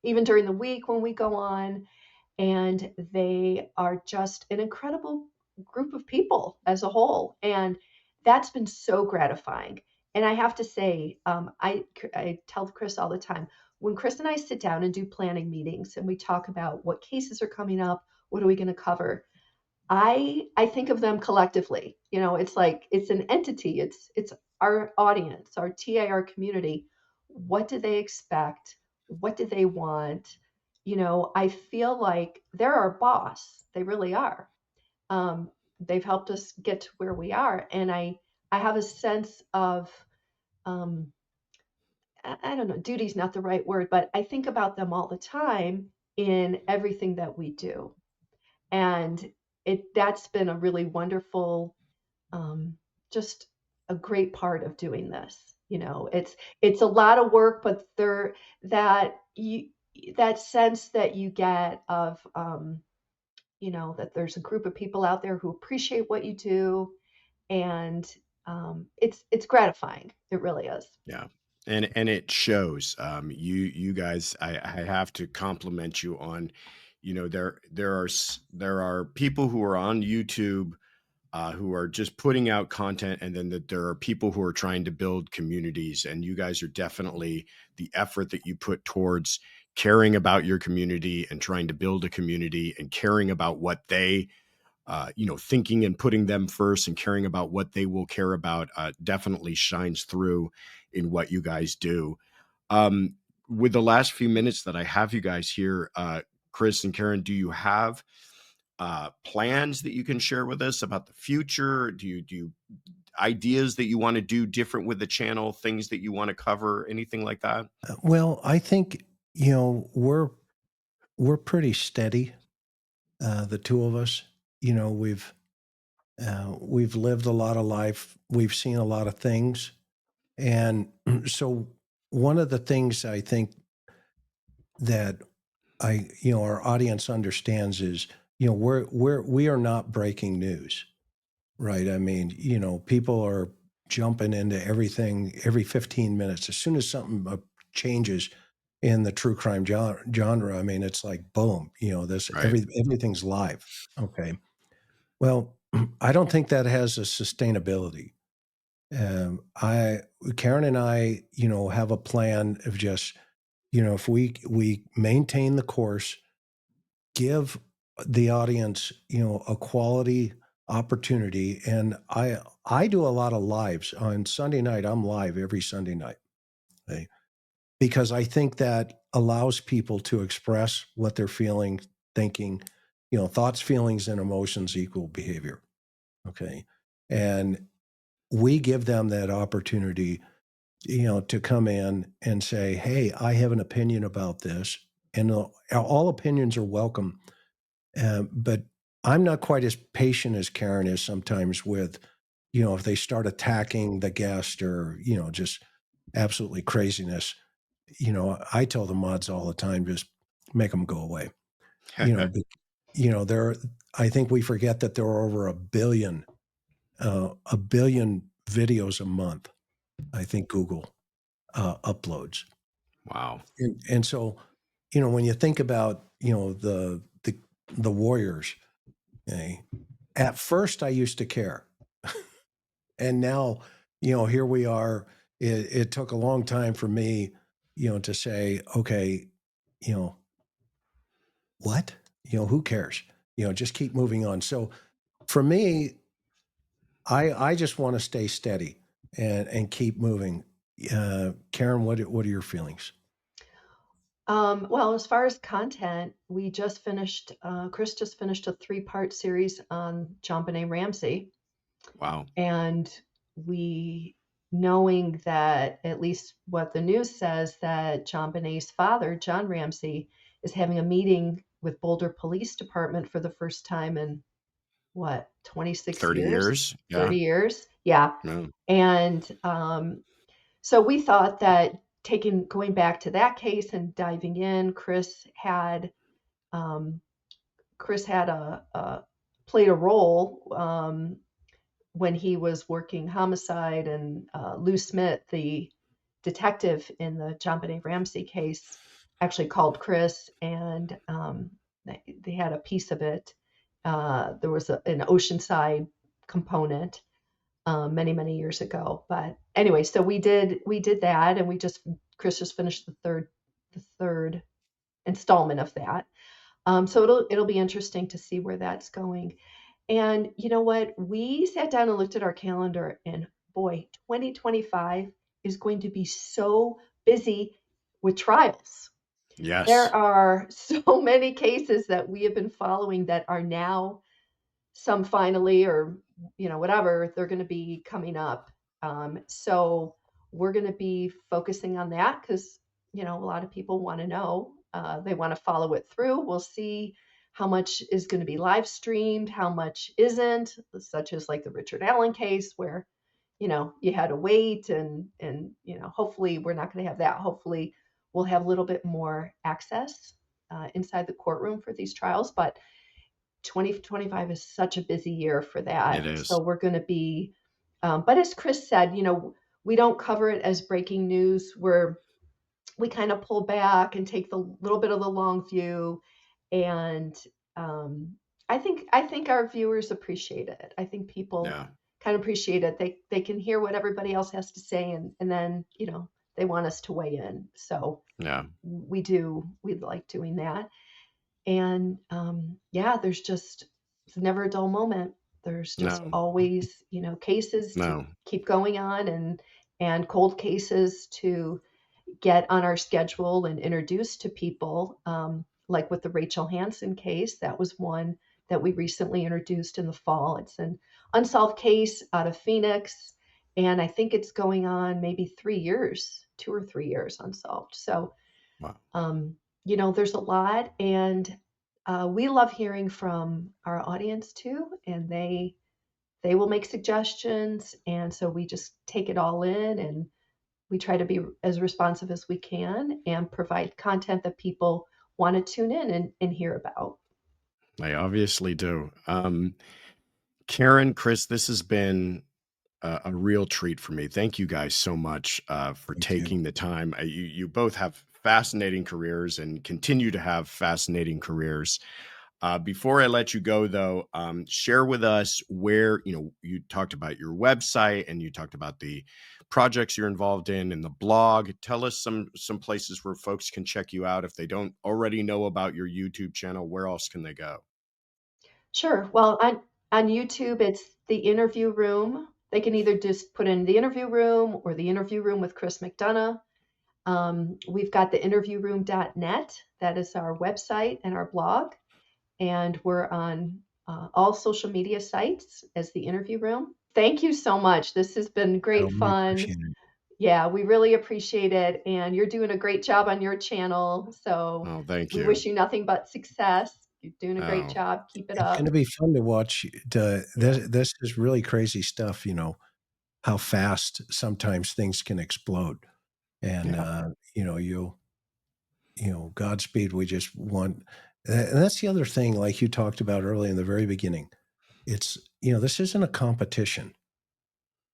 [SPEAKER 2] even during the week when we go on. And they are just an incredible group of people as a whole. And that's been so gratifying. And I have to say, I tell Chris all the time, when Chris and I sit down and do planning meetings and we talk about what cases are coming up, what are we going to cover, I think of them collectively. It's like it's an entity. It's our audience, our TAR community. What do they expect? What do they want? I feel like they're our boss. They really are. They've helped us get to where we are, and I have a sense of um, I don't know, duty's not the right word, but I think about them all the time in everything that we do. And that's been a really wonderful, just a great part of doing this. It's a lot of work, but that you that sense that you get of that there's a group of people out there who appreciate what you do, and it's gratifying. It really is.
[SPEAKER 1] Yeah. And it shows. You guys, I have to compliment you on, there are people who are on YouTube who are just putting out content, and then that there are people who are trying to build communities, and you guys are definitely the effort that you put towards caring about your community and trying to build a community and caring about what they thinking and putting them first and caring about what they will care about definitely shines through in what you guys do. Um, with the last few minutes that I have you guys here, Chris and Karen, do you have plans that you can share with us about the future? Do you ideas that you want to do different with the channel, things that you want to cover, anything like that?
[SPEAKER 3] Well, I think, we're pretty steady, the two of us. We've lived a lot of life. We've seen a lot of things. And so one of the things I think that our audience understands is, we are not breaking news, right? I mean, people are jumping into everything every 15 minutes. As soon as something changes in the true crime genre, I mean, it's like, boom,
[SPEAKER 1] Right.
[SPEAKER 3] everything's live. Okay. Well, I don't think that has a sustainability. I Karen and I, have a plan of just, if we maintain the course, give the audience, a quality opportunity. And I do a lot of lives on Sunday night. I'm live every Sunday night, okay? Because I think that allows people to express what they're feeling, thinking, thoughts, feelings, and emotions equal behavior. Okay. And we give them that opportunity, to come in and say, hey, I have an opinion about this. And all opinions are welcome. But I'm not quite as patient as Karen is sometimes with, if they start attacking the guest or, just absolutely craziness. I tell the mods all the time, just make them go away. But, there, I think we forget that there are over a billion videos a month. I think Google uploads.
[SPEAKER 1] Wow.
[SPEAKER 3] And so, when you think about, the warriors, okay, at first I used to care. And now, here we are. It took a long time for me, to say, okay, you know, what? Who cares? Just keep moving on. So for me, I just want to stay steady and keep moving. Karen, what are your feelings?
[SPEAKER 2] Well, as far as content, we just finished, Chris just finished a 3-part series on JonBenet Ramsey.
[SPEAKER 1] Wow.
[SPEAKER 2] And we, knowing that at least what the news says, that JonBenet's father, John Ramsey, is having a meeting with Boulder Police Department for the first time in what, 26
[SPEAKER 1] 30
[SPEAKER 2] years?
[SPEAKER 1] years. Yeah.
[SPEAKER 2] 30 years? Yeah.
[SPEAKER 1] No.
[SPEAKER 2] And so we thought that going back to that case and diving in, Chris had um, Chris had played a role when he was working homicide, and Lou Smith, the detective in the John Benet Ramsey case, actually called Chris, and they had a piece of it. There was an Oceanside component many, many years ago. But anyway, so we did that, and Chris just finished the third installment of that. So it'll be interesting to see where that's going. And you know what? We sat down and looked at our calendar, and boy, 2025 is going to be so busy with trials. There
[SPEAKER 1] Yes.
[SPEAKER 2] are so many cases that we have been following that are now, some finally, or whatever, they're going to be coming up. So we're going to be focusing on that because a lot of people want to know. They want to follow it through. We'll see how much is going to be live streamed, how much isn't, such as like the Richard Allen case where you had to wait, and hopefully we're not going to have that. Hopefully we'll have a little bit more access inside the courtroom for these trials, but 2025 is such a busy year for
[SPEAKER 1] It
[SPEAKER 2] that. So
[SPEAKER 1] is.
[SPEAKER 2] we're going to be, but as Chris said, we don't cover it as breaking news. We kind of pull back and take the little bit of the long view, and I think our viewers appreciate it. I think people
[SPEAKER 1] Yeah.
[SPEAKER 2] kind of appreciate it. They can hear what everybody else has to say, and then they want us to weigh in. So
[SPEAKER 1] Yeah.
[SPEAKER 2] we like doing that. And yeah, it's never a dull moment. There's just
[SPEAKER 1] No.
[SPEAKER 2] always cases to
[SPEAKER 1] No.
[SPEAKER 2] keep going on, and cold cases to get on our schedule and introduced to people. Like with the Rachel Hansen case, that was one that we recently introduced in the fall. It's an unsolved case out of Phoenix, and I think it's going on maybe 3 years, 2 or 3 years unsolved. So
[SPEAKER 1] Wow.
[SPEAKER 2] there's a lot, and we love hearing from our audience too, and they will make suggestions, and so we just take it all in, and we try to be as responsive as we can and provide content that people want to tune in and hear about.
[SPEAKER 1] I obviously do. Karen, Chris, this has been a real treat for me. Thank you guys so much for
[SPEAKER 3] Thank you.
[SPEAKER 1] taking the time. You both have fascinating careers and continue to have fascinating careers. Before I let you go, though, share with us where you talked about your website and you talked about the projects you're involved in and the blog. Tell us some places where folks can check you out if they don't already know about your YouTube channel. Where else can they go?
[SPEAKER 2] Sure. Well, on YouTube, it's the interview room. They can either just put in the interview room or the interview room with Chris McDonough. We've got the interviewroom.net. That is our website and our blog. And we're on all social media sites as the interview room. Thank you so much. This has been
[SPEAKER 3] Oh,
[SPEAKER 2] great
[SPEAKER 3] we
[SPEAKER 2] fun.
[SPEAKER 3] appreciate it.
[SPEAKER 2] Yeah, we really appreciate it. And you're doing a great job on your channel. So
[SPEAKER 1] Oh, thank
[SPEAKER 2] we
[SPEAKER 1] you.
[SPEAKER 2] wish you nothing but success. You're doing a great
[SPEAKER 1] Oh,
[SPEAKER 2] job. Keep it
[SPEAKER 3] It's going
[SPEAKER 2] up.
[SPEAKER 3] to be fun to watch.
[SPEAKER 2] Yeah.
[SPEAKER 3] This is really crazy stuff. How fast sometimes things can explode, and
[SPEAKER 1] yeah.
[SPEAKER 3] Godspeed. We just want, and that's the other thing. Like you talked about early in the very beginning, it's this isn't a competition,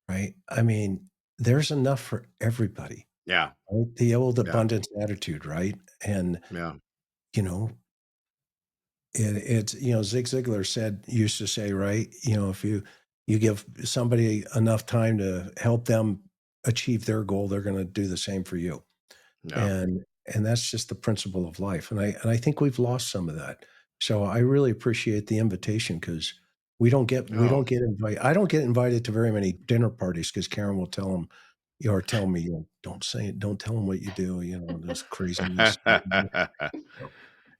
[SPEAKER 3] right? I mean, there's enough for everybody.
[SPEAKER 1] Yeah.
[SPEAKER 3] Right? The old
[SPEAKER 1] Yeah.
[SPEAKER 3] abundance attitude, right? And
[SPEAKER 1] Yeah.
[SPEAKER 3] you know, it's Zig Ziglar used to say, right? If you give somebody enough time to help them achieve their goal, they're going to do the same for you.
[SPEAKER 1] Yeah.
[SPEAKER 3] And that's just the principle of life. And I think we've lost some of that. So I really appreciate the invitation because we
[SPEAKER 1] Oh.
[SPEAKER 3] don't get invited. I don't get invited to very many dinner parties because Karen will tell them, or tell me, don't say it, don't tell them what you do, this craziness. So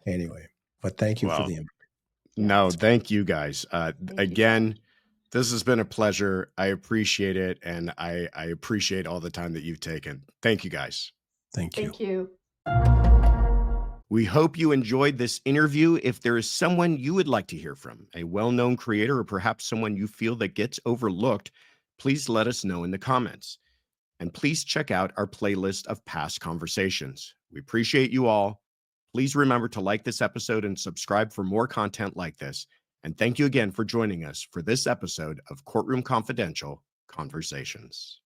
[SPEAKER 3] anyway, but thank you for
[SPEAKER 1] Well,
[SPEAKER 3] the invite.
[SPEAKER 2] Yeah.
[SPEAKER 1] no, thank you guys.
[SPEAKER 2] Thank you so
[SPEAKER 1] Again,
[SPEAKER 2] much.
[SPEAKER 1] this has been a pleasure. I appreciate it. And I appreciate all the time that you've taken. Thank you guys.
[SPEAKER 3] Thank you.
[SPEAKER 2] Thank you.
[SPEAKER 1] We hope you enjoyed this interview. If there is someone you would like to hear from, a well-known creator, or perhaps someone you feel that gets overlooked, please let us know in the comments. And please check out our playlist of past conversations. We appreciate you all. Please remember to like this episode and subscribe for more content like this. And thank you again for joining us for this episode of Courtroom Confidential Conversations.